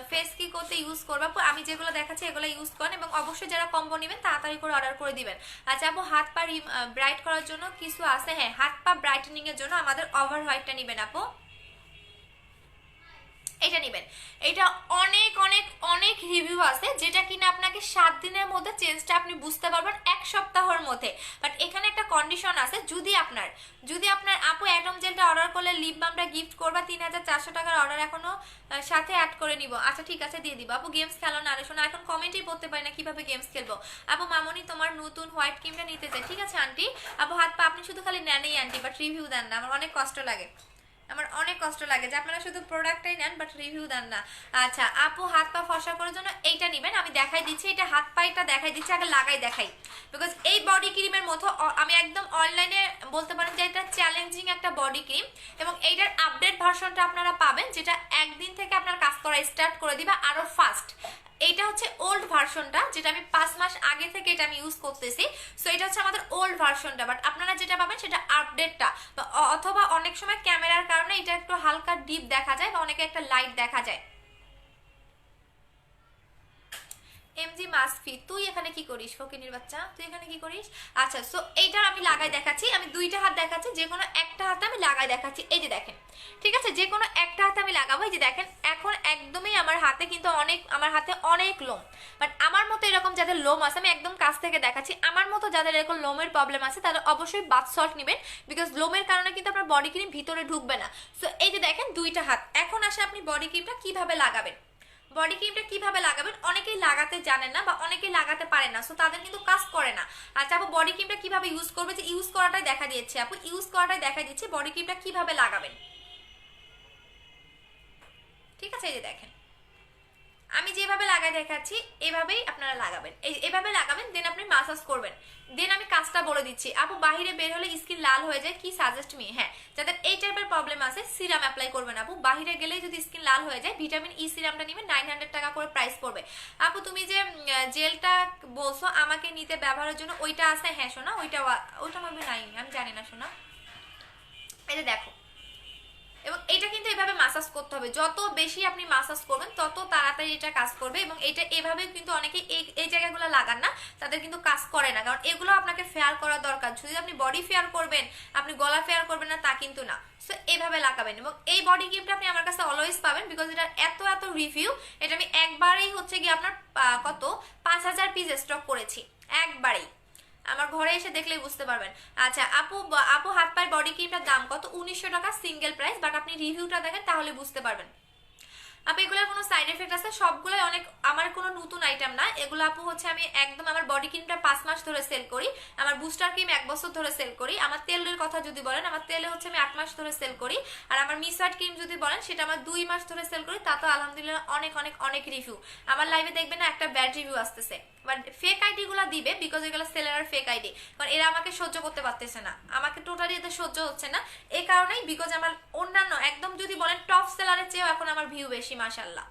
ফেস কি করতে ইউজ করবে? আপু আমি যেগুলো দেখাচ্ছি এগুলো ইউজ করেন, এবং অবশ্যই যারা কম্বো নেবেন তাড়াতাড়ি করে অর্ডার করে দিবেন। আচ্ছা আপু, হাত পা ব্রাইট করার জন্য কিছু আছে? হ্যাঁ হাত পা ব্রাইটেনিং এর জন্য আমাদের ওভার হোয়াইটটা নেবেন আপু, এটা নেবেন। এটা অনেক অনেক অনেক রিভিউ আছে, যেটা কিনা আপনাকে 7 দিনের মধ্যে চেঞ্জটা আপনি বুঝতে পারবেন 1 সপ্তাহের মধ্যে। বাট এখানে একটা কন্ডিশন আছে, যদি আপনার আপু অ্যাটম জেলটা অর্ডার করলে লিপ বামটা গিফট করবা, 3400 টাকার অর্ডার এখনো সাথে অ্যাড করে নিব। আচ্ছা ঠিক আছে দিয়ে দিব। আপু গেমস খেলো না? শোনা এখন কমেন্টই পড়তে পারি না, কিভাবে গেমস খেলবো? আপু মামনি তোমার নতুন হোয়াইট ক্রিমটা নিতে চাই। ঠিক আছে আন্টি। আপু হাত পা আপনি শুধু খালি নেনই আন্টি, বাট রিভিউ দেন না, আমার অনেক কষ্ট লাগে, আমার অনেক কষ্ট লাগে যে আপনারা শুধু প্রোডাক্টটাই নেন বাট রিভিউ দেন না। আচ্ছা আপু, হাত পা ফসা করার জন্য এইটা নেবেন, আমি দেখাই দিচ্ছি, এটা হাত পাইটা দেখাই দিচ্ছি, আগে লাগাই দেখাই। বিকজ এই বডি ক্রিমের মতো আমি একদম অনলাইনে বলতে পারেন যে এটা চ্যালেঞ্জিং একটা বডি ক্রিম, এবং এইটার আপডেট ভার্সনটা আপনারা পাবেন, যেটা একদিন থেকে আপনার কাজ করা স্টার্ট করে দিবা আরো ফাস্ট। এইটা হচ্ছে ওল্ড ভার্সনটা, যেটা আমি 5 মাস আগে থেকে এটা আমি ইউজ করতেছি। সো এটা হচ্ছে আমাদের ওল্ড ভার্সনটা, বাট আপনারা যেটা পাবেন সেটা আপডেটটা, অথবা অনেক সময় ক্যামেরার কারণে এটা একটু হালকা ডিপ দেখা যায় বা অনেকে একটা লাইট দেখা যায়। এমজি মাসফি, তুই এখানে কি করিস? ফকিনির বাচ্চা, তুই এখানে কি করিস? আচ্ছা সো এইটা আমি লাগাই দেখাচ্ছি, আমি 2টা হাত দেখাচ্ছি, যে কোনো একটা হাতে আমি লাগাই দেখাচ্ছি, এই যে দেখেন, ঠিক আছে? যে কোনো একটা হাতে আমি লাগাবো, এই যে দেখেন এখন একদমই আমার হাতে কিন্তু আমার হাতে অনেক লোম, বাট আমার মতো এরকম যাদের লোম আছে, আমি একদম কাছ থেকে দেখাচ্ছি, আমার মতো যাদের এরকম লোমের প্রবলেম আছে তাদের অবশ্যই বাথ সল্ট নেবেন, বিকজ লোমের কারণে কিন্তু আপনার বডি ক্রিম ভিতরে ঢুকবে না। সো এই যে দেখেন 2টা হাত। এখন আসে আপনি বডি ক্রিমটা কিভাবে লাগাবেন, বডি ক্রিমটা কিভাবে লাগাবেন? অনেকেই লাগাতে জানেন না বা অনেকেই লাগাতে পারে না, সো তাদের কিন্তু কাজ করে না। আচ্ছা আপু বডি ক্রিমটা কিভাবে ইউজ করবে, যে ইউজ করাটাই দেখা দিয়েছে আপু, ইউজ করাটাই দেখা দিচ্ছে, বডি ক্রিমটা কিভাবে লাগাবেন, ঠিক আছে? এই যে দেখেন আমি যেভাবে লাগাই দেখাচ্ছি এভাবেই আপনারা লাগাবেন, এভাবে লাগাবেন, দেন আপনি মাসাজ করবেন। দেন আমি কাজটা বলে দিচ্ছি। আপু বাহিরে বের হলে স্কিন লাল হয়ে যায়, কি সাজেস্ট মি? হ্যাঁ, যাদের এই টাইপের প্রবলেম আছে সিরাম অ্যাপ্লাই করবেন আপু। বাহিরে গেলেই যদি স্কিন লাল হয়ে যায় ভিটামিন ই সিরামটা নেবেন, 900 টাকা করে প্রাইস পড়বে। আপু তুমি যে জেলটা বলছো আমাকে নিতে ব্যবহারের জন্য, ওইটা আছে? হ্যাঁ শোনা, ওইটা আমি নাই, আমি জানি না শোনা। এটা দেখো, এবং এটা কিন্তু এভাবে মাসাজ করতে হবে, যত বেশি আপনি মাসাজ করবেন তত তাড়াতাড়ি এটা কাজ করবে। এবং এটা এভাবে কিন্তু অনেকে এই জায়গাগুলো লাগান না, তাদের কিন্তু কাজ করে না, কারণ এগুলো আপনাকে ফেয়ার করা দরকার। যদি আপনি বডি ফেয়ার করবেন, আপনি গলা ফেয়ার করবেন না তা কিন্তু না। সো এইভাবে লাগাবেন। এবং এই বডি ক্রিমটা আপনি আমার কাছে অলওয়েজ পাবেন, বিকজ এটা এত এত রিভিউ। এটা আমি একবারেই হচ্ছে গিয়ে আপনার কত 5000 পিস স্টক করেছি একবারেই, আমার ঘরে এসে দেখলেই বুঝতে পারবেন। আচ্ছা আপু হাত পায়ের বডি ক্রিমটার দাম কত? 1900 টাকা সিঙ্গেল প্রাইস, বাট আপনি রিভিউটা দেখেন তাহলে বুঝতে পারবেন। আপু এগুলোর কোনো সাইড এফেক্ট আছে? সবগুলোই অনেক, আমার কোনো নতুন আইটেম না এগুলো আপু। হচ্ছে আমি একদম আমার বডি ক্রিমটা 5 মাস ধরে সেল করি, আমার বুস্টার ক্রিম 1 বছর ধরে সেল করি, আমার তেলের কথা যদি বলেন আমার তেলে হচ্ছে আমি 8 মাস ধরে সেল করি, আর আমার মিসওয়াট ক্রিম যদি বলেন সেটা আমার 2 মাস ধরে সেল করি। তা তো আলহামদুলিল্লাহ অনেক অনেক অনেক রিভিউ। আমার লাইভে দেখবেন না একটা ব্যাড রিভিউ আসতেছে, বাট ফেক আইডি গুলা দিবে, বিকজ এগুলো সেলার ফেক আইডি, কারণ এরা আমাকে সহ্য করতে পারতেছে না, আমাকে টোটালি এতে সহ্য হচ্ছে না। এই কারণেই, বিকজ আমার অন্যান্য একদম যদি বলেন টপ সেলারের চেয়েও এখন আমার ভিউ বেশি মাশাআল্লাহ।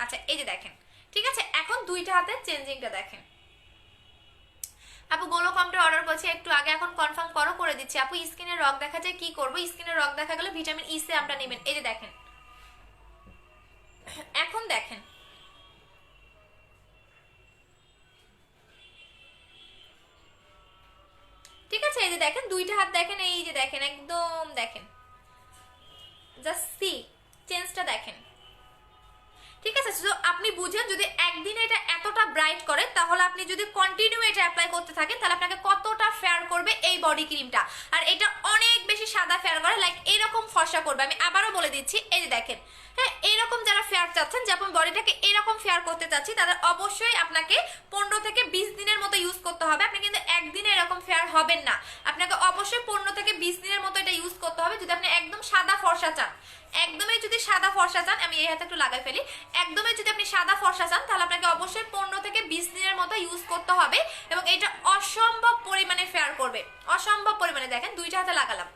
আচ্ছা এই যে দেখেন, ঠিক আছে, এখন দুইটা হাতের চেঞ্জিংটা দেখেন। আপু গোলো কমটা অর্ডার করছি একটু আগে, এখন কনফার্ম করো, করে দিচ্ছি। আপু স্কিনের রগ দেখা যায়, কি করবো? স্কিনের রগ দেখা গেলে ভিটামিন ই সিরামটা নেবেন। এই যে দেখেন, এখন দেখেন, ঠিক আছে, এই যে দেখেন দুইটা হাত দেখেন, এই যে দেখেন একদম দেখেন, জাস্ট সি চেঞ্জটা দেখেন। ঠিক আছে, তো আপনি বুঝেন যদি একদিন এটা এতটা ব্রাইট করে, তাহলে আপনি যদি কন্টিনিউ এটা অ্যাপ্লাই করতে থাকেন তাহলে আপনাকে কতটা ফেয়ার করবে এই বডি ক্রিমটা। আর এটা অনেক বেশি সাদা ফেয়ার করে, লাইক এরকম ফর্সা করবে। আমি আবারও বলে দিচ্ছি, এই যে দেখেন, হ্যাঁ এরকম যারা ফেয়ার চাচ্ছেন, যেমন বডিটাকে এরকম ফেয়ার করতে চাচ্ছি, তাদের অবশ্যই আপনাকে 15 থেকে 20 দিনের মতো ইউজ করতে হবে। আপনি কিন্তু একদিনে এরকম ফেয়ার হবেন না, আপনাকে অবশ্যই 15 থেকে 20 দিনের মতো এটা ইউজ করতে হবে যদি আপনি একদম সাদা ফর্সা চান। একদমই যদি সাদা ফর্সা চান, আমি এই হাতে একটু লাগাই ফেলি, একদমই যদি আপনি সাদা ফর্সা চান তাহলে আপনাকে অবশ্যই 15 থেকে 20 দিনের মতো ইউজ করতে হবে। এবং এটা অসম্ভব পরিমাণে ফেয়ার করবে, অসম্ভব পরিমাণে। দেখেন দুইটা হাতে লাগালাম,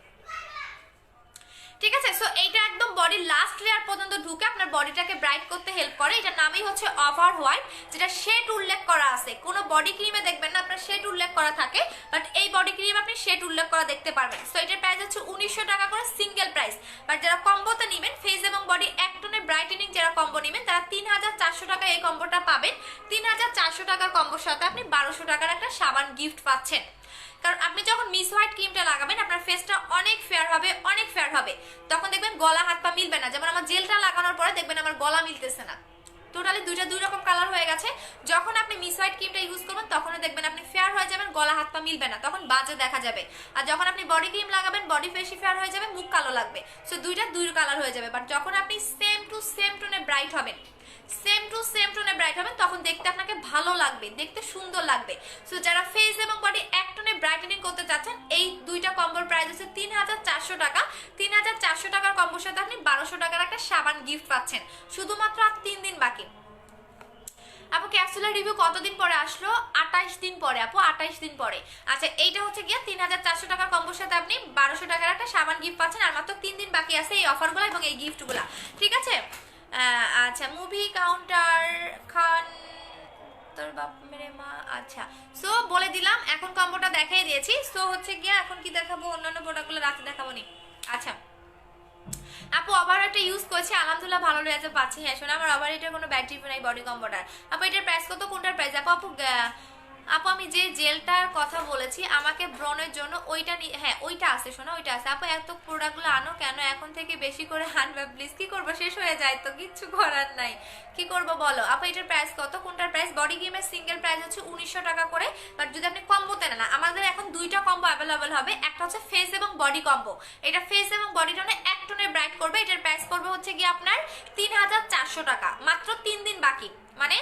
ঠিক আছে। সো এইটা একদম বডির লাস্ট লেয়ার পর্যন্ত ঢুকে আপনার বডিটাকে ব্রাইট করতে হেল্প করে। এটা নামই হচ্ছে ওভার হোয়াইট, যেটা শেড উল্লেখ করা আছে। কোনো বডি ক্রিমে দেখবেন না আপনার শেড উল্লেখ করা থাকে, বাট এই বডি ক্রিম আপনি শেড উল্লেখ করা দেখতে পারবেন। সো এটার প্রাইস হচ্ছে 1900 টাকা করে সিঙ্গেল প্রাইস, বাট যারা কম্বোতে নেবেন ফেস এবং বডি এক টোনে ব্রাইটেনিং যারা কম্বো নেবেন তারা 3400 টাকা এই কম্বোটা পাবেন। 3400 টাকার কম্বোর সাথে আপনি 1200 টাকার একটা সাবান গিফট পাচ্ছেন। কারণ আপনি যখন মিস হোয়াইট ক্রিমটা লাগাবেন আপনার ফেসটা অনেক ফেয়ার হবে, অনেক ফেয়ার হবে। তখন দেখবেন গলা হাত পা মিলবে না, যেমন আমার জেলটা লাগানোর পরে দেখবেন আমার গলা মিলতেছে না, টোটালি দুইটা দুই রকম কালার হয়ে গেছে। যখন আপনি মিস হোয়াইট ক্রিমটা ইউজ করবেন তখন দেখবেন আপনি ফেয়ার হয়ে যাবেন, গলা হাত পা মিলবে না, তখন বাজে দেখা যাবে। আর যখন আপনি বডি ক্রিম লাগাবেন বডি বেশি ফেয়ার হয়ে যাবে, মুখ কালো লাগবে। সো দুইটা দুই কালার হয়ে যাবে। বাট যখন আপনি সেম টু সেম টোনে ব্রাইট হবেন, সেম টু সেম টোনে ব্রাইট হবেন, তখন দেখতে আপনাকে ভালো লাগবে, দেখতে সুন্দর লাগবে। সো যারা ফেস এবং বডি এক টোনে ব্রাইটেনিং করতে চাচ্ছেন, এই দুইটা কম্বোর প্রাইস হচ্ছে 3400 টাকা। 3400 টাকার কম্বোর সাথে আপনি 1200 টাকার একটা সাবান গিফট পাচ্ছেন। শুধুমাত্র আর 3 দিন বাকি। আপু ক্যাপসুলার রিভিউ কতদিন পরে আসলো? 28 দিন পরে আপু, 28 দিন পরে। আচ্ছা এইটা হচ্ছে গিয়ে 3400 টাকার কম্বোর সাথে আপনি 1200 টাকার একটা সাবান গিফট পাচ্ছেন। আর মাত্র 3 দিন বাকি আছে এই অফারগুলো এবং এই গিফটগুলো, ঠিক আছে। আচ্ছা মুভি কাউন্টার খান তোর বাপ মেরে মা, আচ্ছা। সো বলে দিলাম, এখন কম্বোটা দেখাই দিয়েছি। সো হচ্ছে গিয়ে এখন কি দেখাবো? অন্যান্য প্রোডাক্টগুলো রাতে দেখাবো নি। আচ্ছা আপু ওভার একটা ইউজ করছি, আলহামদুলিল্লাহ ভালো রেজাল্ট পাচ্ছি। হ্যাঁ শোনা, আমার ওভার এটার কোনো ব্যাড রিভিউ নাই বডি কম্বোটার। আপু এটার প্রাইস কত? কোনটার প্রাইস? আপু আমি যে জেলটার কথা বলেছি আমাকে ব্রণের জন্য, ওইটা হ্যাঁ ওইটা আছে শোনা, ওইটা আছে। আপু এত প্রোডাক্টগুলো আনো কেন? এখন থেকে বেশি করে আনবে প্লিজ। কি করবো, শেষ হয়ে যায় তো, কিচ্ছু করার নাই, কি করবো বলো। আপু এটার প্রাইস কত? কোনটার প্রাইস? বডি ক্রিমের সিঙ্গেল প্রাইস হচ্ছে 1900 টাকা করে। বাট যদি আপনি কম্বোতে নেন, আমাদের এখন দুইটা কম্বো অ্যাভেলেবল হবে, একটা হচ্ছে ফেস এবং বডি কম্বো। এটা ফেস এবং বডি টোনে এক টোনে ব্রাইট করবে। এটার প্রাইস পড়বে হচ্ছে গিয়ে আপনার 3400 টাকা। মাত্র 3 দিন বাকি, মানে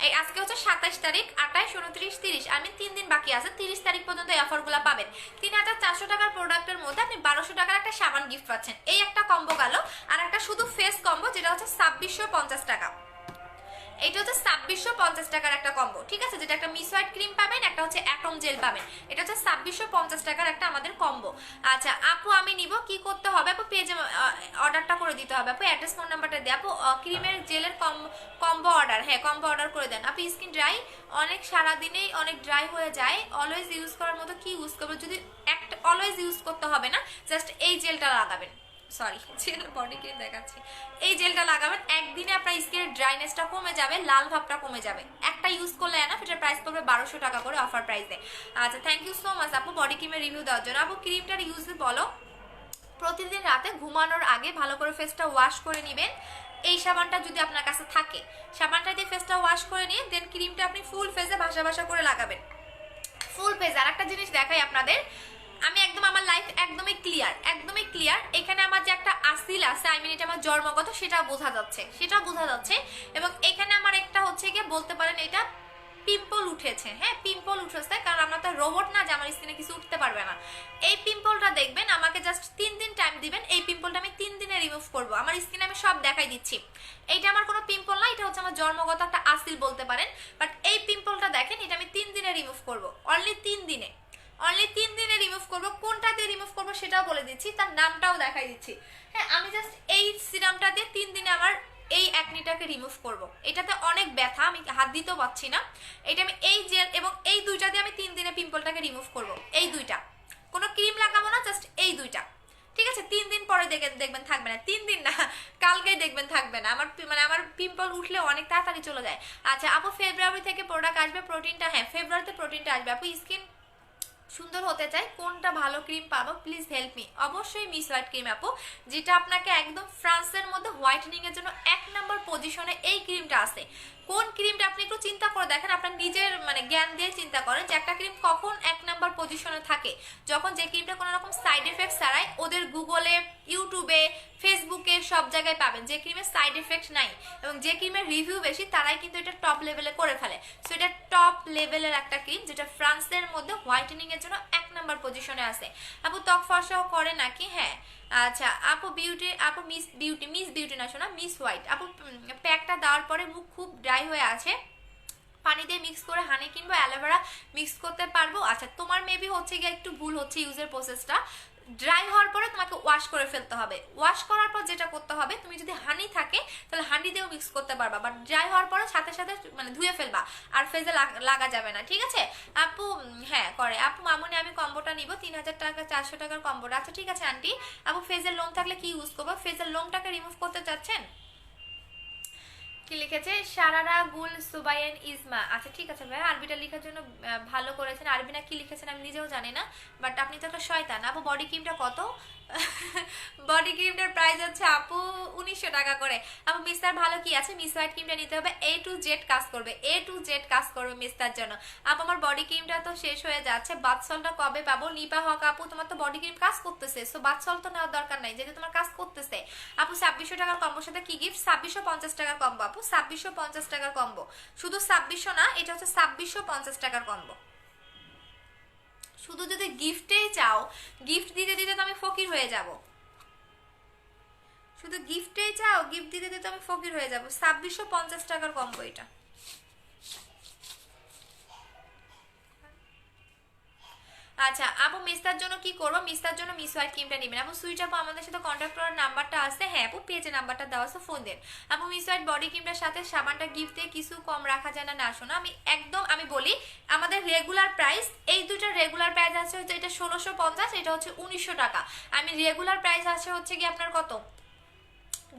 এই আজকে হচ্ছে 27 তারিখ, 28, 29, 30, আমি 3 দিন বাকি আছে। 30 তারিখ পর্যন্ত এই অফারগুলো পাবেন। 3400 টাকার প্রোডাক্টের মধ্যে আপনি 1200 টাকার একটা সাবান গিফট পাচ্ছেন। এই একটা কম্বো গেল। আর একটা শুধু ফেস কম্বো যেটা হচ্ছে 2650 টাকা। 2650 টাকার একটা কম্বো, ঠিক আছে, যেটা একটা মিস হোয়াইট ক্রিম পাবেন, একটা হচ্ছে অ্যাটম জেল পাবেন, এটা হচ্ছে 2650 টাকার একটা আমাদের কম্বো। আচ্ছা আপু আমি নিব, কি করতে হবে আপু? পেজে অর্ডারটা করে দিতে হবে আপু, অ্যাড্রেস ফোন নাম্বারটা দিয়ে আপু। ক্রিমের জেলের কম্বো অর্ডার, হ্যাঁ কম্বো অর্ডার করে দেন আপু। স্কিন ড্রাই অনেক, সারাদিনেই অনেক ড্রাই হয়ে যায়, অলওয়েজ ইউজ করার মতো কি ইউজ করবো? যদি একটা অলওয়েজ ইউজ করতে হবে না, জাস্ট এই জেলটা লাগাবেন, সরি জেল বডি ক্রিম দেখাচ্ছি, এই জেলটা লাগাবেন, একদিনে আপনার স্কিনের ড্রাইনেসটা কমে যাবে, লাল ভাবটা কমে যাবে, একটা ইউজ করলে না, এটার প্রাইস পড়বে 1200 টাকা করে অফার প্রাইসে। আচ্ছা থ্যাংক ইউ সো মাচ আপু বডি ক্রিমের রিভিউ দেওয়ার জন্য। আপু ক্রিমটার ইউজ বলো? প্রতিদিন রাতে ঘুমানোর আগে ভালো করে ফেসটা ওয়াশ করে নেবেন, এই সাবানটা যদি আপনার কাছে থাকে, সাবানটা দিয়ে ফেসটা ওয়াশ করে নিয়ে দেন ক্রিমটা আপনি ফুল ফেসে ভাসা ভাসা করে লাগাবেন, ফুল ফেস। আর একটা জিনিস দেখাই আপনাদের, আমি একদম আমার লাইফ একদমই ক্লিয়ার, একদমই ক্লিয়ার। এখানে আমার যে একটা আসিল আছে, আই মিন এটা আমার জন্মগত, সেটা বোঝা যাচ্ছে, সেটা বোঝা যাচ্ছে। এবং এখানে আমার একটা হচ্ছে গিয়ে বলতে পারেন এটা পিম্পল উঠেছে, হ্যাঁ পিম্পল উঠেছে, কারণ আমরা তো রোবট না যে আমার স্কিনে কিছু উঠতে পারবে না। এই পিম্পলটা দেখবেন, আমাকে জাস্ট 3 দিন টাইম দিবেন, এই পিম্পলটা আমি 3 দিনে রিমুভ করব। আমার স্কিনে আমি সব দেখাই দিচ্ছি, এইটা আমার কোনো পিম্পল না, এটা হচ্ছে আমার জন্মগত একটা আসিল বলতে পারেন। বাট এই পিম্পলটা দেখেন, এটা আমি 3 দিনে রিমুভ করব, অনলি 3 দিনে, অনলি 3 দিনে রিমুভ করবো। কোনটা দিয়ে রিমুভ করবো সেটাও বলে দিচ্ছি, তার নামটাও দেখাই দিচ্ছি। হ্যাঁ আমি জাস্ট এই সিরামটা দিয়ে 3 দিনে আমার এই অ্যাকনিটাকে রিমুভ করব। এটাতে অনেক ব্যথা, আমি হাত দিতেও পাচ্ছি না। এটা আমি এই জেল এবং এই দুইটা দিয়ে আমি 3 দিনে পিম্পলটাকে রিমুভ করব, এই দুইটা, কোনো ক্রিম লাগাবো না, জাস্ট এই দুইটা, ঠিক আছে। 3 দিন পরে দেখবেন থাকবে না, 3 দিন না কালকেই দেখবেন থাকবে না, আমার মানে আমার পিম্পল উঠলে অনেক তাড়াতাড়ি চলে যায়। আচ্ছা আপু ফেব্রুয়ারি থেকে প্রোডাক্ট আসবে, প্রোটিনটা, হ্যাঁ ফেব্রুয়ারিতে প্রোটিনটা আসবে আপু। স্কিন সুন্দর হতে চাই, কোনটা ভালো ক্রিম পাবো প্লিজ হেল্প মি? অবশ্যই মিস হোয়াইট ক্রিম আপু, যেটা আপনাকে একদম ফ্রান্সের মধ্যে হোয়াইটেনিং এর জন্য 1 নম্বর পজিশনে এই ক্রিমটা আছে। কোন ক্রিমটা আপনি একটু চিন্তা করে দেখেন, আপনার নিজের মানে জ্ঞান দিয়ে চিন্তা করেন যে একটা ক্রিম কখন 1 নম্বর পজিশনে থাকে, যখন যে ক্রিমটা কোনো রকম সাইড এফেক্ট ছাড়াই ওদের গুগলে, ইউটিউবে, ফেসবুকে সব জায়গায় পাবেন, যে ক্রিমের সাইড এফেক্ট নাই এবং যে ক্রিমের রিভিউ বেশি, তারাই কিন্তু এটা টপ লেভেলে করে ফেলে। সো এটা টপ লেভেলের একটা ক্রিম, যেটা ফ্রান্সের মধ্যে হোয়াইটেনিং এর জন্য 1 নম্বর পজিশনে আছে। আপু ত্বক ফর্সাও করে নাকি? হ্যাঁ। আচ্ছা আপু বিউটি, আপু মিস বিউটি না শোনা, মিস হোয়াইট আপু, প্যাকটা দেওয়ার পরে মুখ খুব ড্রাই হয়ে আছে, পানি দিয়ে মিক্স করে হানি কিংবা অ্যালোভেরা মিক্স করতে পারবো? আচ্ছা তোমার মেবি হচ্ছে গিয়ে একটু ভুল হচ্ছে ইউজের প্রসেসটা। ড্রাই হওয়ার পরে তোমাকে ওয়াশ করে ফেলতে হবে, ওয়াশ করার পর যেটা করতে হবে, তুমি যদি হানি থাকে তাহলে হানি দিয়েও মিক্স করতে পারবা, বাট ড্রাই হওয়ার পরে সাথে সাথে মানে ধুয়ে ফেলবা, আর ফেজে লাগা যাবে না, ঠিক আছে আপু? হ্যাঁ করে আপু। মামুনি আমি কম্বোটা নিব 3000 টাকা 400 টাকার কম্বোটা। আচ্ছা ঠিক আছে আন্টি। আপু ফেজের লোম থাকলে কি ইউজ করবো? ফেজের লোমটাকে রিমুভ করতে চাচ্ছেন? কি লিখেছে? সারারা গুল সুবাইন ইজমা। আচ্ছা ঠিক আছে ভাই, আরবিটা লেখার জন্য ভালো করেছেন। আরবি না কি লিখেছেন আমি নিজেও জানি না, বাট আপনি তো একটা শয়তান। আপু বডি ক্রিমটা কত? বডি ক্রিমটার প্রাইস হচ্ছে আপু 1900 টাকা করে। আপু মিস্টার ভালো কি আছে? মিস হোয়াইট ক্রিমটা নিতে হবে, A to Z কাজ করবে, A to Z কাজ করবে মিস্টার জন্য। আপু আমার বডি ক্রিমটা তো শেষ হয়ে যাচ্ছে, বাথসলটা কবে পাবো? নিপা হক আপু তোমার তো বডি ক্রিম কাজ করতেছে, সো বাথসল তো নেওয়ার দরকার নাই, যেহেতু তোমার কাজ করতেছে। আপু 2600 টাকার কম্বোর সাথে কি গিফট? 2650 টাকার কম্বো আপু, 2650 টাকার কম্বো, শুধু 2600 না, এটা হচ্ছে 2650 টাকার কম্বো। শুধু যদি গিফটেই চাও, গিফট দিতে দিতে তো আমি ফকির হয়ে যাব, শুধু গিফটেই চাও, গিফট দিতে দিতে আমি ফকির হয়ে যাব। 2650 টাকার কম্বো এটা। আচ্ছা আপু মিস্তার জন্য কি করবো? মিস্তার জন্য মিস হোয়াইট ক্রিমটা নেবেন আপু। সুইট আপু আমাদের সাথে কন্ট্যাক্ট করার নাম্বারটা আছে, হ্যাঁ আপু পেজে নাম্বারটা দেওয়া আছে, ফোন দেন আপু। মিস হোয়াইট বডি ক্রিমটার সাথে সাবানটা গিফট দিয়ে কিছু কম রাখা যায় না? না শোনো, আমি একদম আমি বলি আমাদের রেগুলার প্রাইস, এই দুইটার রেগুলার প্রাইস আছে হচ্ছে এটা 1650, এটা হচ্ছে 1900 টাকা। আমি রেগুলার প্রাইস আছে হচ্ছে কি আপনার কত,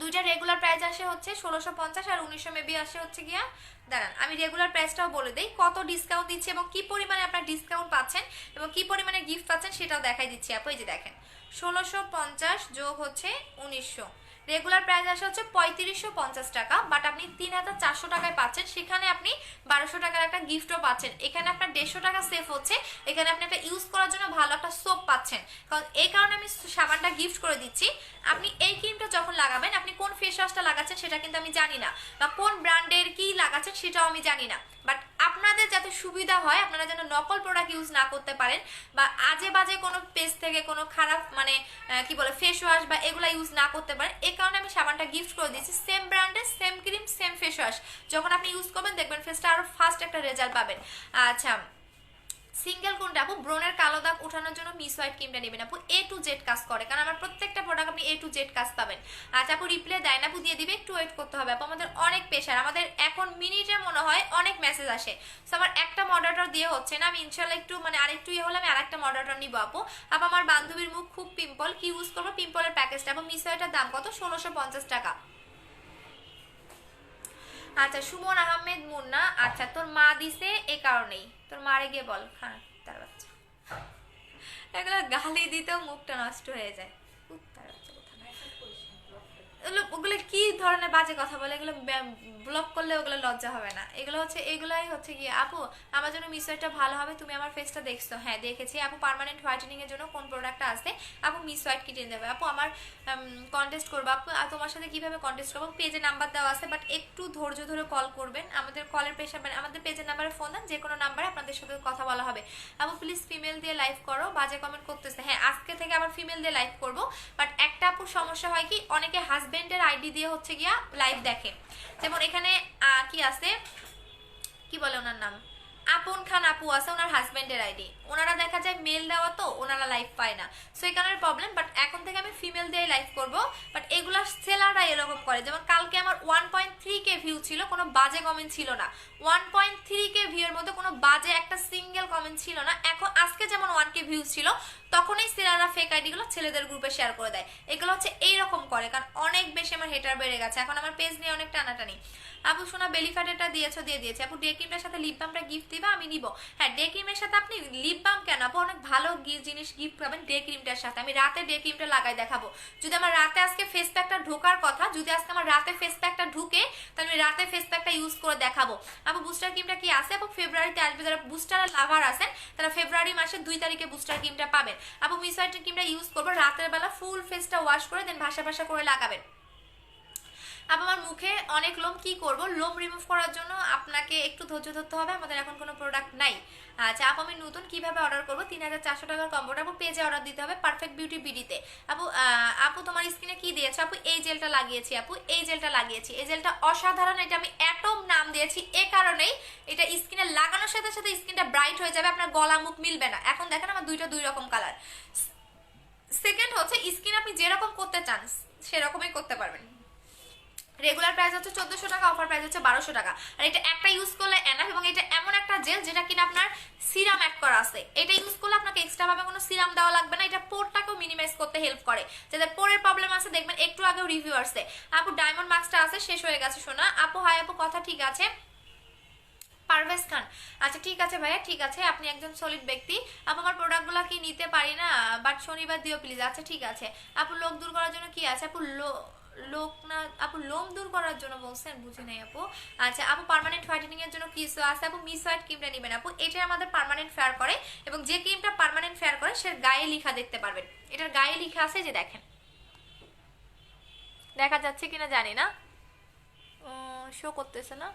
দুইটা রেগুলার প্রাইস আসে হচ্ছে 1650 আর 1900 মেবি আসে হচ্ছে গিয়া, দাঁড়ান আমি রেগুলার প্রাইসটাও বলে দেই, কত ডিসকাউন্ট দিচ্ছে এবং কি পরিমাণে আপনার ডিসকাউন্ট পাচ্ছেন এবং কি পরিমাণে গিফট পাচ্ছেন সেটাও দেখাই দিচ্ছি আপু। এই যে দেখেন 1650 যোগ হচ্ছে 1900, রেগুলার প্রাইস আসে হচ্ছে 3550 টাকা, বাট আপনি 3400 টাকায় পাচ্ছেন, সেখানে আপনি 1200 টাকার একটা গিফটও পাচ্ছেন। এখানে আপনার 150 টাকা সেভ হচ্ছে, এখানে আপনি একটা ইউজ করার জন্য ভালো একটা সোপ পাচ্ছেন, কারণ এই কারণে আমি সাবানটা গিফট করে দিচ্ছি। আপনি এই ক্রিমটা যখন লাগাবেন, আপনি কোন ফেস ওয়াশটা লাগাচ্ছেন সেটা কিন্তু আমি জানি না, বা কোন ব্র্যান্ডের কি লাগাচ্ছেন সেটাও আমি জানি না, বাট আপনি আপনাদের যাতে সুবিধা হয়, আপনারা যেন নকল প্রোডাক্ট ইউজ না করতে পারেন বা আজে বাজে কোনো পেজ থেকে কোনো খারাপ মানে কি বলে ফেস ওয়াশ বা এগুলা ইউজ না করতে পারেন, এই কারণে আমি সাবানটা গিফট করে দিয়েছি। সেম ব্র্যান্ডের, same cream, same face wash, যখন আপনি ইউজ করবেন দেখবেন ফেসটা আরো ফাস্ট একটা রেজাল্ট পাবেন। আচ্ছা, সিঙ্গেল কোনটা আপু? ব্রণের কালো দাগ ওঠানোর জন্য মিস হোয়াইট ক্রিমটা নেবেন আপু, A to Z কাজ করে, কারণ আমার প্রত্যেকটা প্রোডাক্ট আপনি A to Z কাজ পাবেন। আচ্ছা আপু, রিপ্লাই দেয় না আপু, দিয়ে দিবে, একটু ওয়েট করতে হবে আপু, আমাদের অনেক প্রেশার, আমাদের এখন মিনিটে মনে হয় অনেক মেসেজ আসে, সো আমার একটা মডারেটর দিয়ে হচ্ছে না, আমি ইনশাল্লাহ একটু মানে আরেকটু ইয়ে হলে আমি আরেকটা মডারেটর নিব আপু। আপু আমার বান্ধবীর মুখ খুব পিম্পল, কি ইউজ করবো? পিম্পলের প্যাকেজটা আপু, মিস হোয়াইটের দাম কত? 1650 টাকা। আচ্ছা সুমন আহমেদ মুন্না, আচ্ছা তোর মা দিছে এই কারণেই, তোর মারে গিয়ে বল, হ্যাঁ তার বাচ্চা, এগুলো গালি দিতেও মুখটা নষ্ট হয়ে যায়। তার বাচ্চা ওগুলো কি ধরনের বাজে কথা বলে, এগুলো ব্লক করলে ওগুলো লজ্জা হবে না? এগুলো হচ্ছে, এগুলাই হচ্ছে কি আপু আমার জন্য মিসওয়াইটটা ভালো হবে, তুমি আমার ফেসটা দেখছো? হ্যাঁ দেখেছি আপু। পার্মানেন্ট হোয়াইটেনিং এর জন্য কোন প্রোডাক্টটা আছে আপু? মিসওয়াইট কিনে দেবে আপু। আমার কন্টেস্ট করবো আপু, আর তোমার সাথে কিভাবে কন্টেস্ট করবো? পেজে নাম্বার দেওয়া আছে, বাট একটু ধৈর্য ধরে কল করবেন, আমাদের কলের পেশা মানে আমাদের পেজের নাম্বারে ফোন দেন, যে কোনো নাম্বারে আপনাদের সাথে কথা বলা হবে। আপু প্লিজ ফিমেল দিয়ে লাইভ করো, বাজে কমেন্ট করতেছে। হ্যাঁ আজকে থেকে আবার ফিমেল দিয়ে লাইভ করবো, বাট একটা আপুর সমস্যা হয় কি, অনেকে হাজবেন্ডের আইডি দিয়ে হচ্ছে গিয়া লাইভ দেখে, যেমন এখানে কি আছে, কি বলে ওনার নাম, আপন খান আপু আছে, ওনার হাজবেন্ডের আইডি, ওনারা দেখা যায় মেল দেওয়া, তো ওনারা লাইভ পায় না, সো এই কারণে প্রবলেম। বাট এখন থেকে আমি ফিমেল দিয়ে লাইভ করব। বাট এগুলা সেলাররা এরকম করে, যেমন কালকে আমার 1.3K ভিউ ছিল, কোনো বাজে কমেন্ট ছিল না। 1.3K ভিউ এর মধ্যে কোনো বাজে একটা সিঙ্গেল কমেন্ট ছিল না। এখন আজকে যেমন 1K ভিউ ছিল, তখনই সেলাররা ফেক আইডি গুলো ছেলেদের গ্রুপে শেয়ার করে দেয়। এগুলো হচ্ছে এইরকম করে, কারণ অনেক বেশি আমার হেটার বেড়ে গেছে, এখন আমার পেজ নিয়ে অনেক টানাটানি। আপু শোনা বেলি ফ্যাটেরটা দিয়েছো? দিয়ে দিয়েছে আপু। ডে ক্রিমের সাথে লিপ বামটা গিফট দিবা? আমি নিব। হ্যাঁ ডে ক্রিমের সাথে আপনি লিপ বাম কেন আপু, অনেক ভালো জিনিস গিফট পাবেন ডে ক্রিমটার সাথে। আমি রাতে ডে ক্রিমটা লাগাই দেখাবো, যদি আমার রাতে আজকে ফেস প্যাকটা ঢোকার কথা, যদি আজকে আমার রাতে ফেস প্যাকটা ঢুকে, তাহলে আমি রাতে ফেস প্যাকটা ইউজ করে দেখাবো। আপু বুস্টার ক্রিমটা কি আছে আপু? ফেব্রুয়ারিতে আসবে, যারা বুস্টারের লাভার আছেন তারা ফেব্রুয়ারি মাসে 2 তারিখে বুস্টার ক্রিমটা পাবেন আপু। মিসওয়াইটের ক্রিমটা ইউজ করবো রাতের বেলা, ফুল ফেসটা ওয়াশ করে দেন ভাসা ভাসা করে লাগাবেন। আপ আমার মুখে অনেক লোম, কি করব? লোম রিমুভ করার জন্য আপনাকে একটু ধৈর্য ধরতে হবে, আমাদের এখন কোনো প্রোডাক্ট নাই। আচ্ছা আপু আমি নতুন কিভাবে অর্ডার করবো? 3400 টাকার কম্বোটা আপু পেজে অর্ডার দিতে হবে, পারফেক্ট বিউটি বিডিতে। আপু আপু তোমার স্কিনে কি দিয়েছে আপু? এই জেলটা লাগিয়েছি আপু, এই জেলটা লাগিয়েছি, এই জেলটা অসাধারণ, এটা আমি অ্যাটম নাম দিয়েছি এ কারণেই, এটা স্কিনে লাগানোর সাথে সাথে স্কিনটা ব্রাইট হয়ে যাবে, আপনার গলা মুখ মিলবে না। এখন দেখেন আমার দুইটা দুই রকম কালার। সেকেন্ড হচ্ছে স্কিন আপনি যেরকম করতে চান সেরকমই করতে পারবেন। রেগুলার প্রাইস হচ্ছে 1400 টাকা, অফার প্রাইস হচ্ছে 1200 টাকা। আর এটা একটা ইউজ করলে এনাফ, এবং এটা এমন একটা জেল যেটা কিনা আপনার সিরাম অ্যাড করা আছে, এটা ইউজ করলে আপনাকে এক্সট্রা ভাবে কোনো সিরাম দেওয়া লাগবে না। এটা পোরটাকেও মিনিমাইজ করতে হেল্প করে, যাদের পোরের প্রবলেম আছে দেখবেন একটু আগেও রিভিউ আসছে। আপু ডায়মন্ড মাস্কটা আছে, শেষ হয়ে গেছে শোনা। আপু হাই আপু, কথা ঠিক আছে। পারভেজ খান, আচ্ছা ঠিক আছে ভাইয়া, ঠিক আছে, আপনি একজন সলিড ব্যক্তি। আপু আমার প্রোডাক্টগুলো কি নিতে পারি না, বাট শনিবার দিও প্লিজ। আচ্ছা ঠিক আছে আপু। লোক দূর করার জন্য কি আছে আপু? লোক না আপু, লোম দূর করার জন্য বলছেন, বুঝি নাই আপু। আচ্ছা আপু পার্মানেন্ট হোয়াইটেনিং এর জন্য কি আছে আপু? মিস হোয়াইট ক্রিমটা নেবেন আপু, এটা আমাদের পার্মানেন্ট ফেয়ার করে, এবং যে ক্রিমটা পার্মানেন্ট ফেয়ার করে সে গায়ে লেখা দেখতে পারবেন, এটার গায়ে লেখা আছে, যে দেখেন, দেখা যাচ্ছে কিনা জানি না, শো করতেছে না।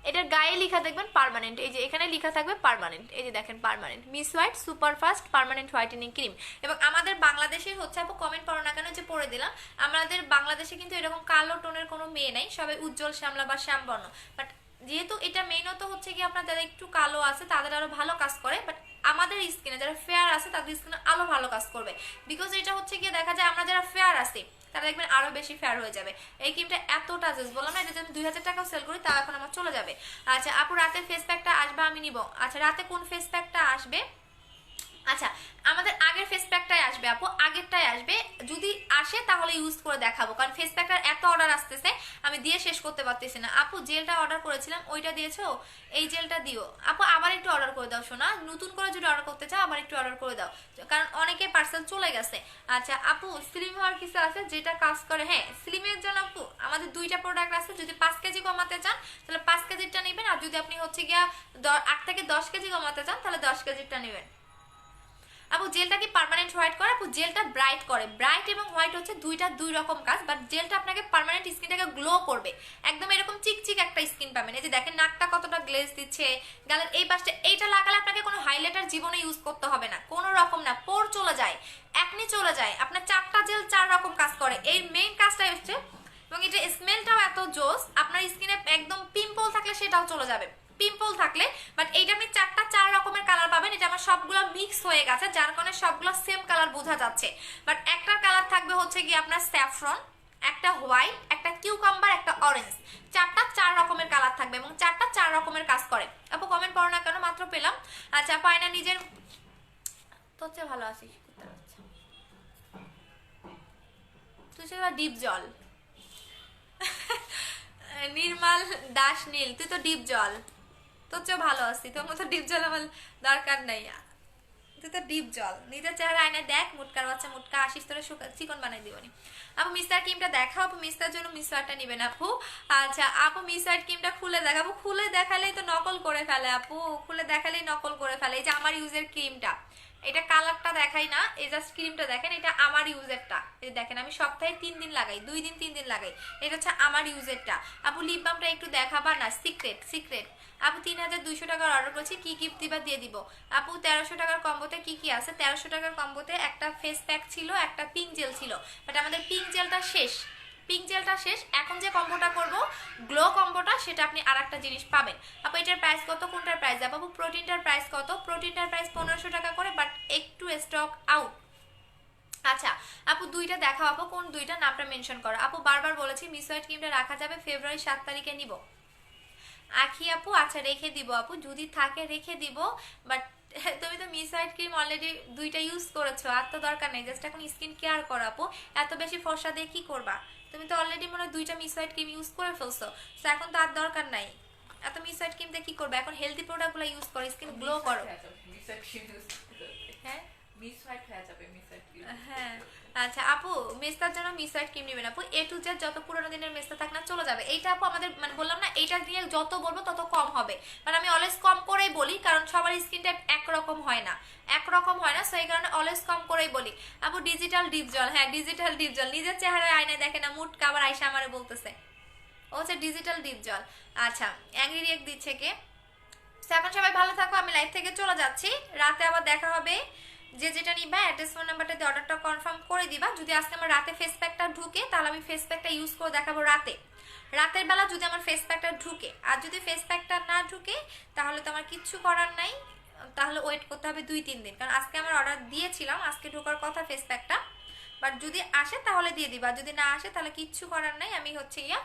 এটার গায়ে লেখা দেখবেন পার্মানেন্ট, এই যে এখানে লেখা থাকবে পার্মানেন্ট, এই যে দেখেন permanent miss white super fast permanent whitening cream. এবং আমাদের বাংলাদেশের হচ্ছে আপু, কমেন্ট পড়ো না কেন যে পড়ে দিলাম, আমাদের বাংলাদেশে কিন্তু এরকম কালো টোনের কোনো মেয়ে নাই, সবাই উজ্জ্বল শ্যামলা বা শ্যামবর্ণ। বাট যেহেতু এটা মেইনত হচ্ছে কি আপনার যারা একটু কালো আছে তাদের আরো ভালো কাজ করে, বাট আমাদের স্কিনে যারা ফেয়ার আছে তাদের স্কিনে আরো ভালো কাজ করবে, বিকজ এটা হচ্ছে গিয়ে দেখা যায় আমরা যারা ফেয়ার আছি তারা দেখবেন আরো বেশি ফেয়ার হয়ে যাবে। এই ক্রিমটা এতটা জেস, বললাম না, এটা যদি 2000 টাকাও সেল করি তাও এখন আমার চলে যাবে। আচ্ছা আপু রাতের ফেস প্যাকটা আসবে, আমি নিব। আচ্ছা রাতে কোন ফেস প্যাকটা আসবে? আচ্ছা আমাদের আগের ফেস প্যাকটাই আসবে আপু, আগেরটাই আসবে, যদি আসে তাহলে ইউজ করে দেখাবো, কারণ ফেস প্যাকটার এত অর্ডার আসতেছে আমি দিয়ে শেষ করতে পারতেছি না। আপু জেলটা অর্ডার করেছিলাম, ওইটা দিয়েছো, এই জেলটা দিও আপু, আবার একটু অর্ডার করে দাও শোনা, নতুন করে যদি অর্ডার করতে চাও আবার একটু অর্ডার করে দাও, কারণ অনেকে পার্সেল চলে গেছে। আচ্ছা আপু স্লিম হওয়ার কিছু আছে যেটা কাজ করে? হ্যাঁ স্লিমের জন্য আপু আমাদের 2টা প্রোডাক্ট আছে, যদি 5 কেজি কমাতে চান তাহলে 5 কেজিরটা নেবেন, আর যদি আপনি হচ্ছে গিয়া 8 থেকে 10 কেজি কমাতে চান তাহলে 10 কেজিরটা নেবেন। আপু জেলটা কি পার্মানেন্ট হোয়াইট করে? আপু জেলটা ব্রাইট করে। ব্রাইট এবং হোয়াইট হচ্ছে দুইটা দুই রকম কাজ, বাট জেলটা আপনাকে পার্মানেন্ট স্কিনটাকে গ্লো করবে, একদম এরকম চিকচিক একটা স্কিন পাবেন। এই যে দেখেন নাকটা কতটা গ্লেজ দিচ্ছে, গালের এই পাশটা, এইটা লাগালে আপনাকে কোনো হাইলাইটার জীবনে ইউজ করতে হবে না, কোনো রকম না। পোর চলে যায়, একনি চলে যায়। আপনার 4টা জেল 4 রকম কাজ করে, এই মেইন কাজটাই হচ্ছে। এবং এটা স্মেলটাও এত জোস, আপনার স্কিনে একদম পিম্পল থাকলে সেটাও চলে যাবে, পিম্পল থাকলে। বাট এইটা আপনি 4 রকমের কালার পাবেন। এটা আমার সবগুলো মিক্স হয়ে গেছে, যার কারণে সবগুলো সেম কালার বোঝা যাচ্ছে। বাট একটার কালার থাকবে হচ্ছে কি আপনার স্যাফরন, একটা হোয়াইট, একটা কিউকাম্বার, একটা অরেঞ্জ। 4 রকমের কালার থাকবে এবং 4 রকমের কাজ করে। আপু কমেন্ট করো না কেন, মাত্র পেলাম। আচ্ছা পায়না নিজের তোর চেয়ে ভালো আছিস, তুই সেটা ডিপ জল। নির্মাল দাস নীল, তুই তো ডিপ জল, তোর চেয়ে ভালো আছি, তোর মতো ডিপ জল আমার দরকার নাই। তুই তো ডিপ জল। নিজের চেহারা আয়নায় দেখ, মুটকার বাচ্চা মুটকা, আসিস তোরা চিকন বানাই দিবনি। আপু মিস্টার ক্রিমটা দেখাও। আপু মিস্টার জন্য মিসওয়ারটা নিবেন আপু। আচ্ছা আপু মিস্টার ক্রিমটা খুলে দেখাবো, খুলে দেখালেই তো নকল করে ফেলে আপু, খুলে দেখালেই নকল করে ফেলে। এই যে আমার ইউজের ক্রিমটা, এটা কালারটা দেখাই না, এই জাস্ট ক্রিমটা দেখেন, এটা আমার ইউজেরটা। এই দেখেন আমি সপ্তাহে 3 দিন লাগাই, 2 দিন 3 দিন লাগাই, এটা হচ্ছে আমার ইউজেরটা। আপু লিপ বামটা একটু দেখাবা না? Secret secret. আপু 3200 টাকার অর্ডার করছি, কি গিফট দিবা দিয়ে দিব। আপু 1300 টাকার কম্বোতে কি কি আছে? 1300 টাকার কম্বোতে একটা ফেস প্যাক ছিল, একটা পিঙ্ক জেল ছিল, বাট আমাদের পিঙ্ক জেলটা শেষ, পিঙ্ক জেলটা শেষ। এখন যে কম্বোটা করব গ্লো কম্বোটা, সেটা আপনি আর একটা জিনিস পাবেন। আপু এটার প্রাইস কত? কোনটার প্রাইস? আপু প্রোটিনটার প্রাইস কত? প্রোটিনটার প্রাইস 1500 টাকা করে, বাট একটু স্টক আউট। আচ্ছা আপু দুইটা দেখাও আপু, কোন দুইটা? নামটা মেনশন করো আপু। বারবার বলেছি মিসওয়াইট ক্রিমটা রাখা যাবে ফেব্রুয়ারি 7 তারিখে নিব। আখি আপু আচ্ছা রেখে দিব আপু, যদি থাকে রেখে দিব, বাট তুমি তো মিসওয়াইট ক্রিম অলরেডি দুইটা ইউজ করেছো, আর তো দরকার নেই। জাস্ট এখন স্কিন কেয়ার করো আপু, এত বেশি ফর্সা দিয়ে কি করবা? তুমি তো অলরেডি মনে হয় 2টা মিসওয়াইট ক্রিম ইউজ করে ফেলছো, তো এখন তো আর দরকার নাই। এত মিসওয়াইট ক্রিম দিয়ে কি করবে? এখন হেলদি প্রোডাক্টগুলো ইউজ করো, স্কিন গ্লো করো। হ্যাঁ হ্যাঁ আচ্ছা আপু মেস্তার জন্য মিসওয়াইট ক্রিম নেবেন আপু। এ টু জেড যত পুরোনো দিনের মেস্তা থাক না চলে যাবে। এইটা আপু আমাদের মানে বললাম না, এইটা দিয়ে যত বলবো তত কম হবে, মানে আমি অলওয়েজ কম করেই বলি, কারণ সবার স্কিন টাইপ একরকম হয় না, একরকম হয় না, সেই কারণে অলওয়েজ কম করেই বলি। আপু ডিজিটাল ডিপ জল, হ্যাঁ ডিজিটাল ডিপ জল, নিজের চেহারায় আয়নায় দেখে না, মুটকা আবার আয়সা আমারে বলতেছে ও হচ্ছে ডিজিটাল ডিপ জল। আচ্ছা অ্যাংরি রিয়েক্ট দিচ্ছে কে? এখন সবাই ভালো থাকো, আমি লাইভ থেকে চলে যাচ্ছি, রাতে আবার দেখা হবে। যে যেটা নিবা অ্যাড্রেস ফোন নাম্বারটা দিয়ে অর্ডারটা কনফার্ম করে দিবা। যদি আজকে আমার রাতে ফেস প্যাকটা ঢুকে তাহলে আমি ফেস প্যাকটা ইউজ করে দেখাবো রাতে, রাতের বেলা যদি আমার ফেস প্যাকটা ঢুকে। আর যদি ফেস প্যাকটা না ঢুকে তাহলে তো আমার কিচ্ছু করার নাই, তাহলে ওয়েট করতে হবে 2-3 দিন, কারণ আজকে আমার অর্ডার দিয়েছিলাম, আজকে ঢোকার কথা ফেস প্যাকটা, বাট যদি আসে তাহলে দিয়ে দিবা, যদি না আসে তাহলে কিচ্ছু করার নাই, আমি হচ্ছে ইয়া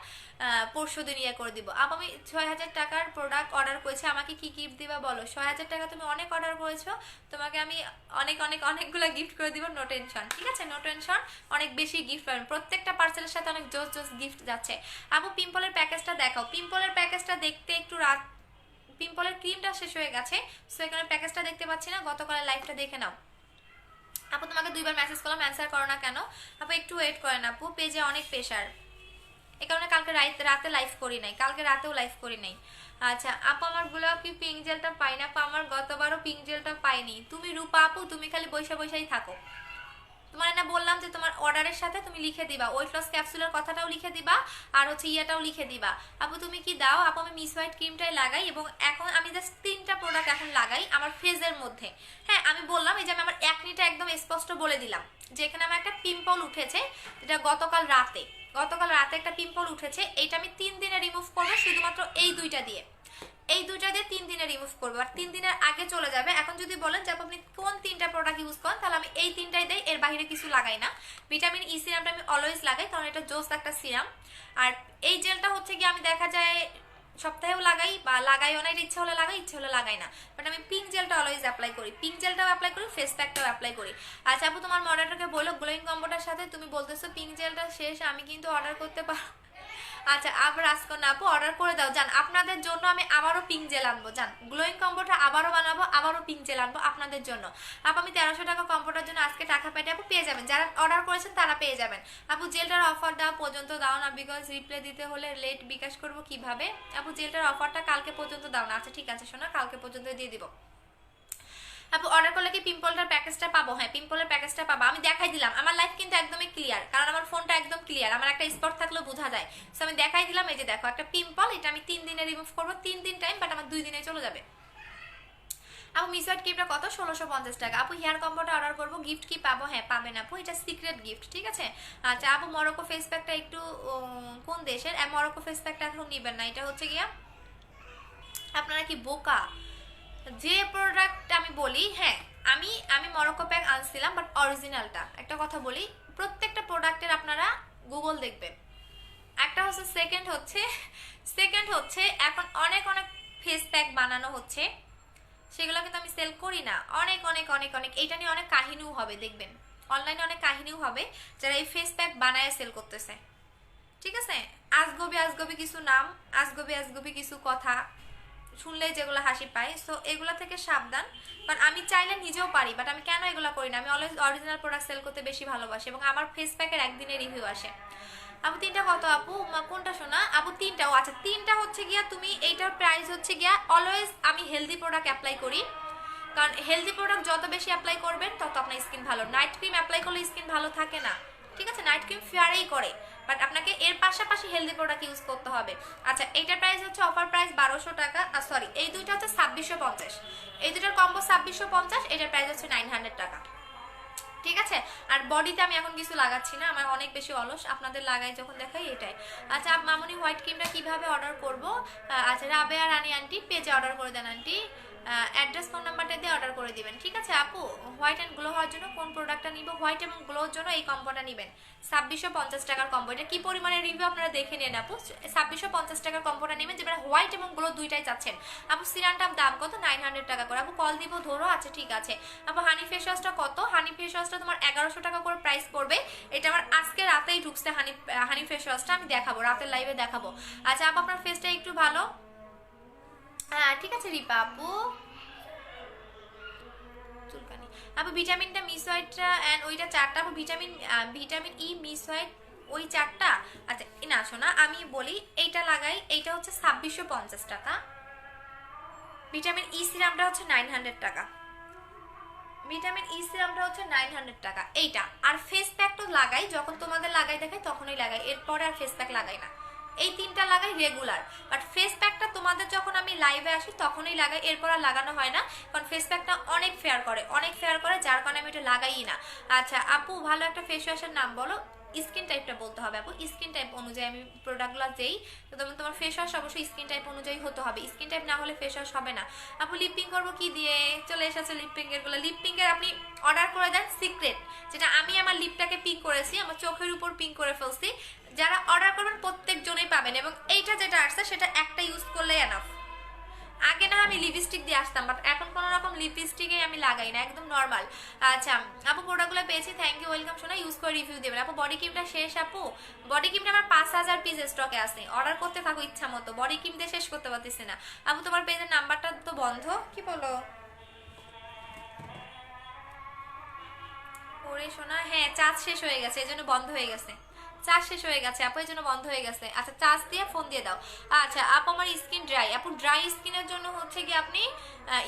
পরশু দিন ইয়ে করে দিব। আপ আমি 6000 টাকার প্রোডাক্ট অর্ডার করেছি, আমাকে কি গিফট দিবা বলো? 6000 টাকা তুমি অনেক অর্ডার করেছো, তোমাকে আমি অনেক অনেক অনেকগুলো গিফট করে দিব, নো টেনশন, ঠিক আছে নো টেনশন। অনেক বেশি গিফট পাবেন, প্রত্যেকটা পার্সেলের সাথে অনেক জোস জোস গিফট যাচ্ছে। আপু পিম্পলের প্যাকেজটা দেখাও। পিম্পলের প্যাকেজটা দেখতে একটু রাত, পিম্পলের ক্রিমটা শেষ হয়ে গেছে, সো এখানে প্যাকেজটা দেখতে পাচ্ছি না, গতকালের লাইভটা দেখে নাও। আপু তোমাকে 2বার মেসেজ করলাম, অ্যান্সার করো না কেন? আপু একটু ওয়েট করেন আপু, পেজে অনেক প্রেশার, এই কারণে কালকে রাতে লাইভ করি নাই, কালকে রাতেও লাইভ করি নাই। আচ্ছা আপু আমার গোলাপি পিঙ্ক জেলটা পাই না আপু, আমার গতবারও পিঙ্ক জেলটা পাইনি। তুমি রূপা আপু তুমি খালি বৈশাই থাকো, তোমার না বললাম যে তোমার অর্ডারের সাথে তুমি লিখে দিবা ওয়েট লস ক্যাপসুলের কথাটাও লিখে দিবা, আর হচ্ছে ইয়াটাও লিখে দিবা। আপু তুমি কি দাও? আপু আমি মিস হোয়াইট ক্রিমটাই লাগাই, এবং এখন আমি জাস্ট 3টা প্রোডাক্ট এখন লাগাই আমার ফেজের মধ্যে। হ্যাঁ আমি বললাম এই যে আমি আমার একনিটা একদম স্পষ্ট বলে দিলাম যে এখানে আমার একটা পিম্পল উঠেছে, যেটা গতকাল রাতে একটা পিম্পল উঠেছে, এইটা আমি 3 দিনে রিমুভ করবো শুধুমাত্র এই 2টা দিয়ে, এই 2টা দিয়ে 3 দিনে রিমুভ করবো, আর 3 দিনের আগে চলে যাবে। এখন যদি বলেন যে আপনি কোন 3টা প্রোডাক্ট ইউজ করেন, তাহলে আমি এই 3টাই দেই, এর বাইরে কিছু লাগাই না। ভিটামিন ই সিরামটা আমি অলওয়েজ লাগাই, কারণ এটা জোস একটা সিরাম। আর এই জেলটা হচ্ছে কি আমি দেখা যায় সপ্তাহেও লাগাই, বা লাগাইও না, ইচ্ছা হলে লাগাই, ইচ্ছা হলে লাগাই না, বাট আমি পিঙ্ক জেলটা অলওয়েজ অ্যাপ্লাই করি, পিঙ্ক জেলটাও অ্যাপ্লাই করি, ফেস প্যাকটাও অ্যাপ্লাই করি। আচ্ছা আপু তোমার মডারটাকে বলো গ্লোয়িং কম্বোটার সাথে, তুমি বলতেছো পিঙ্ক জেলটা শেষ, আমি কিন্তু অর্ডার করতে পারো। আচ্ছা আবার রাজকন্যা আপু অর্ডার করে দাও জান, আপনাদের জন্য আমি আবারও পিঙ্ক জেল আনবো জান, গ্লোয়িং কম্বোটা আবারও বানাবো, আবারও পিঙ্ক জেল আনবো আপনাদের জন্য। আপু আমি 1300 টাকা কম্বোটার জন্য আজকে টাকা পেটে আপু পেয়ে যাবেন, যারা অর্ডার করেছেন তারা পেয়ে যাবেন। আপু জেলটার অফার দাও, পর্যন্ত দাও না, বিকজ রিপ্লাই দিতে হলে লেট বিকাশ করবো কিভাবে? আপু জেলটার অফারটা কালকে পর্যন্ত দাও না। আচ্ছা ঠিক আছে শোনা, কালকে পর্যন্ত দিয়ে দিব। আপু অর্ডার করলে কি পিম্পলটার প্যাকেজটা পাবো? হ্যাঁ, পিম্পলের প্যাকেজটা পাবো। আমি দেখাই দিলাম, আমার লাইফ কিন্তু একদমই ক্লিয়ার, কারণ আমার ফোনটা একদম ক্লিয়ার, আমার একটা স্পট থাকলেও বোঝা যায়। সো আমি দেখাই দিলাম, এই যে দেখো একটা পিম্পল, এটা আমি 3 দিনে রিমুভ করবো, 3 দিন টাইম, বাট আমার 2 দিনে চলে যাবে। আপু মিসওয়াইট ক্রিমটা কত? 1650 টাকা। আপু হেয়ার কম্বোটা অর্ডার করবো, গিফট কি পাবো? হ্যাঁ পাবেন আপু, এটা সিক্রেট গিফট, ঠিক আছে। আচ্ছা আপু মরক্কো ফেস প্যাকটা একটু কোন দেশের? মরক্কো ফেস প্যাকটা এখন নিবেন না, এটা হচ্ছে গিয়া, আপনারা কি বোকা? যে প্রোডাক্ট আমি বলি, হ্যাঁ আমি আমি মরক্কো প্যাক আনছিলাম, বাট অরিজিনালটা। একটা কথা বলি, প্রত্যেকটা প্রোডাক্টের আপনারা গুগল দেখবেন। একটা হচ্ছে সেকেন্ড হচ্ছে এখন অনেক অনেক ফেস প্যাক বানানো হচ্ছে, সেগুলো কিন্তু আমি সেল করি না। অনেক অনেক অনেক অনেক এইটা নিয়ে অনেক কাহিনীও হবে, দেখবেন অনলাইনে অনেক কাহিনীও হবে যারা এই ফেস প্যাক বানায় সেল করতেছে, ঠিক আছে। আজগবি আজগবি কিছু নাম, আজগবি আজগবি কিছু কথা শুনলে যেগুলো হাসি পায়, সো এগুলো থেকে সাবধান। কারণ আমি চাইলে নিজেও পারি, বাট আমি কেন এগুলো করি না? আমি অলওয়েজ অরিজিনাল প্রোডাক্ট সেল করতে বেশি ভালোবাসি, এবং আমার ফেস প্যাকের একদিনের রিভিউ আসে। আপু 3টা কত আপু? কোনটা শোনা আপু? 3টা। ও আচ্ছা 3টা হচ্ছে গিয়া, তুমি এইটার প্রাইস হচ্ছে গিয়া, অলওয়েজ আমি হেলদি প্রোডাক্ট অ্যাপ্লাই করি, কারণ হেলদি প্রোডাক্ট যত বেশি অ্যাপ্লাই করবেন তত আপনার স্কিন ভালো। নাইট ক্রিম অ্যাপ্লাই করলে স্কিন ভালো থাকে না, ঠিক আছে। নাইট ক্রিম ফেয়ারেই করে, বাট আপনাকে এর পাশাপাশি হেলদি প্রোডাক্ট ইউজ করতে হবে। আচ্ছা এইটার প্রাইস হচ্ছে অফার প্রাইস 1200 টাকা, সরি এই দুইটা হচ্ছে 2650, এই দুটার কম্বো 2650, এটার প্রাইস হচ্ছে 900 টাকা, ঠিক আছে। আর বডিতে আমি এখন কিছু লাগাচ্ছি না, আমার অনেক বেশি অলস, আপনাদের লাগাই যখন দেখাই এটাই। আচ্ছা মামনি হোয়াইট ক্রিমটা কিভাবে অর্ডার করব? আচ্ছা রাবেয়া রানী আন্টি পেজে অর্ডার করে দেন আন্টি, অ্যাড্রেস ফোন নাম্বারটা দিয়ে অর্ডার করে দিবেন, ঠিক আছে। আপু হোয়াইট অ্যান্ড গ্লো হওয়ার জন্য কোন প্রোডাক্টটা নিব? হোয়াইট এবং গ্লোর জন্য এই কম্বোটা নেবেন, 2650 টাকার কম্বো। এটা কি পরিমাণে রিভিউ আপনারা দেখে নেন আপু। 2650 টাকার কম্বোটা নেবেন, যেটা হোয়াইট এবং গ্লো দুইটাই চাচ্ছেন। আপু সিরামটার দাম কত? 900 টাকা করে। আপু কল দিব ধরো, আচ্ছা ঠিক আছে। আপু হানি ফেস ওয়াশটা কত? হানি ফেস ওয়াশটা তোমার 1100 টাকা করে প্রাইস পড়বে। এটা আমার আজকে রাতেই ঢুকছে, হানি ফেস ওয়াশটা আমি দেখাবো, রাতের লাইভে দেখাবো। আচ্ছা আপু আপনার ফেসটা একটু ভালো, হ্যাঁ ঠিক আছে রিপা আপু। চুলকানি আপু ভিটামিনটা মিস হোয়াইটটা এন্ড ওইটা 4টা আপু, ভিটামিন ই মিস হোয়াইট ওই 4টা। আচ্ছা না শোনা আমি বলি, এইটা লাগাই, এইটা হচ্ছে 2650 টাকা। ভিটামিন ই সিরামটা হচ্ছে 900 টাকা, ভিটামিন ই সিরামটা হচ্ছে 900 টাকা এইটা। আর ফেস প্যাক তো লাগাই, যখন তোমাদের লাগাই দেখাই তখনই লাগাই, এরপরে আর ফেস প্যাক লাগাই না। এই 3টা লাগাই রেগুলার, বাট ফেস প্যাকটা তোমাদের যখন আমি লাইভে আসি তখনই লাগাই, এরপর আর লাগানো হয় না, কারণ ফেস প্যাকটা অনেক ফেয়ার করে, যার কারণে আমি এটা লাগাই না। আচ্ছা আপু ভালো একটা ফেস ওয়াশের নাম বলো। স্কিন টাইপটা বলতে হবে আপু, স্কিন টাইপ অনুযায়ী আমি প্রোডাক্টগুলো দেই, তো তোমার ফেস ওয়াশ অবশ্যই স্কিন টাইপ অনুযায়ী হতে হবে, স্কিন টাইপ না হলে ফেস ওয়াশ হবে না। আপু লিপিং করবো কি দিয়ে? চলে এসেছে লিপিংয়ের গুলো, লিপিংয়ের আপনি অর্ডার করে দেন সিক্রেট, যেটা আমি আমার লিপটাকে পিঙ্ক করেছি, আমার চোখের উপর পিঙ্ক করে ফেলছি। যারা অর্ডার করবেন প্রত্যেকজনেই পাবেন, এবং এইটা যেটা আসছে সেটা একটা ইউজ করলেই এনাফ। আগে না আমি লিপস্টিক দিয়ে আসতাম, বাট এখন কোনো রকম লিপস্টিকে আমি লাগাই না, একদম নর্মাল। আচ্ছা আপু প্রোডাক্টগুলো পেয়েছি, থ্যাংক ইউ, ওয়েলকাম শোনা, ইউজ করে রিভিউ দেবেন। আপু বডি ক্রিমটা শেষ আপু, বডি ক্রিমটা আমার 5000 পিস স্টকে আছে, অর্ডার করতে থাকো ইচ্ছা মতো, বডি ক্রিম দিয়ে শেষ করতে পারতেছি না। আপু তোমার পেজের নাম্বারটা তো বন্ধ, কি বলো? ওরে শোনা, হ্যাঁ চার্জ শেষ হয়ে গেছে, এই জন্য বন্ধ হয়ে গেছে, চার্জ শেষ হয়ে গেছে আপু, এই জন্য বন্ধ হয়ে গেছে। আচ্ছা চার্জ দিয়ে ফোন দিয়ে দাও। আচ্ছা আপু আমার স্কিন ড্রাই, আপু ড্রাই স্কিনের জন্য হচ্ছে কি আপনি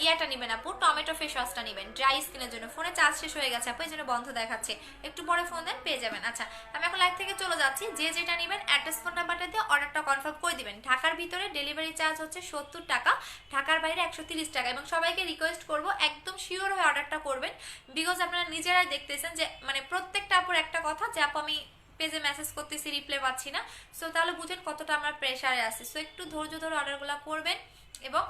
ইয়াটা নেবেন আপু, টমেটো ফেস ওয়াশটা নেবেন ড্রাই স্কিনের জন্য। ফোনে চার্জ শেষ হয়ে গেছে আপু, এই জন্য বন্ধ দেখাচ্ছে, একটু পরে ফোন দেন পেয়ে যাবেন। আচ্ছা আমি এখন লাইভ থেকে চলে যাচ্ছি, যে যেটা নেবেন অ্যাড্রেস ফোন নাম্বারটা দিয়ে অর্ডারটা কনফার্ম করে দিবেন। ঢাকার ভিতরে ডেলিভারি চার্জ হচ্ছে 70 টাকা, ঢাকার বাইরে 130 টাকা। এবং সবাইকে রিকোয়েস্ট করব একদম শিওর হয়ে অর্ডারটা করবেন, বিকজ আপনারা নিজেরাই দেখতেছেন যে মানে প্রত্যেকটা আপুর একটা কথা যে আপু আমি পেজে মেসেজ করতেছি রিপ্লাই পাচ্ছি না, সো তাহলে বুঝেন কতটা আমরা প্রেসারে আছি। সো একটু ধৈর্য ধরে অর্ডারগুলো করবেন এবং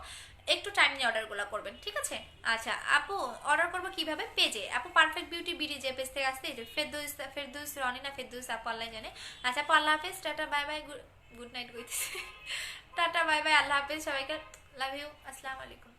একটু টাইম নিয়ে অর্ডারগুলো করবেন, ঠিক আছে। আচ্ছা আপু অর্ডার করবো কিভাবে? পেজে আপু পারফেক্ট বিউটি বিডি যে পেজ থেকে আসছে, এই যে ফেরদৌস রনি না ফেরদৌস আপু আল্লাহ জানে। আচ্ছা আপু আল্লাহ হাফেজ, tata bye bye, good night কইতেছে, টাটা বাই বাই, আল্লাহ হাফেজ সবাইকে, লাভ ইউ, আসসালামু আলাইকুম।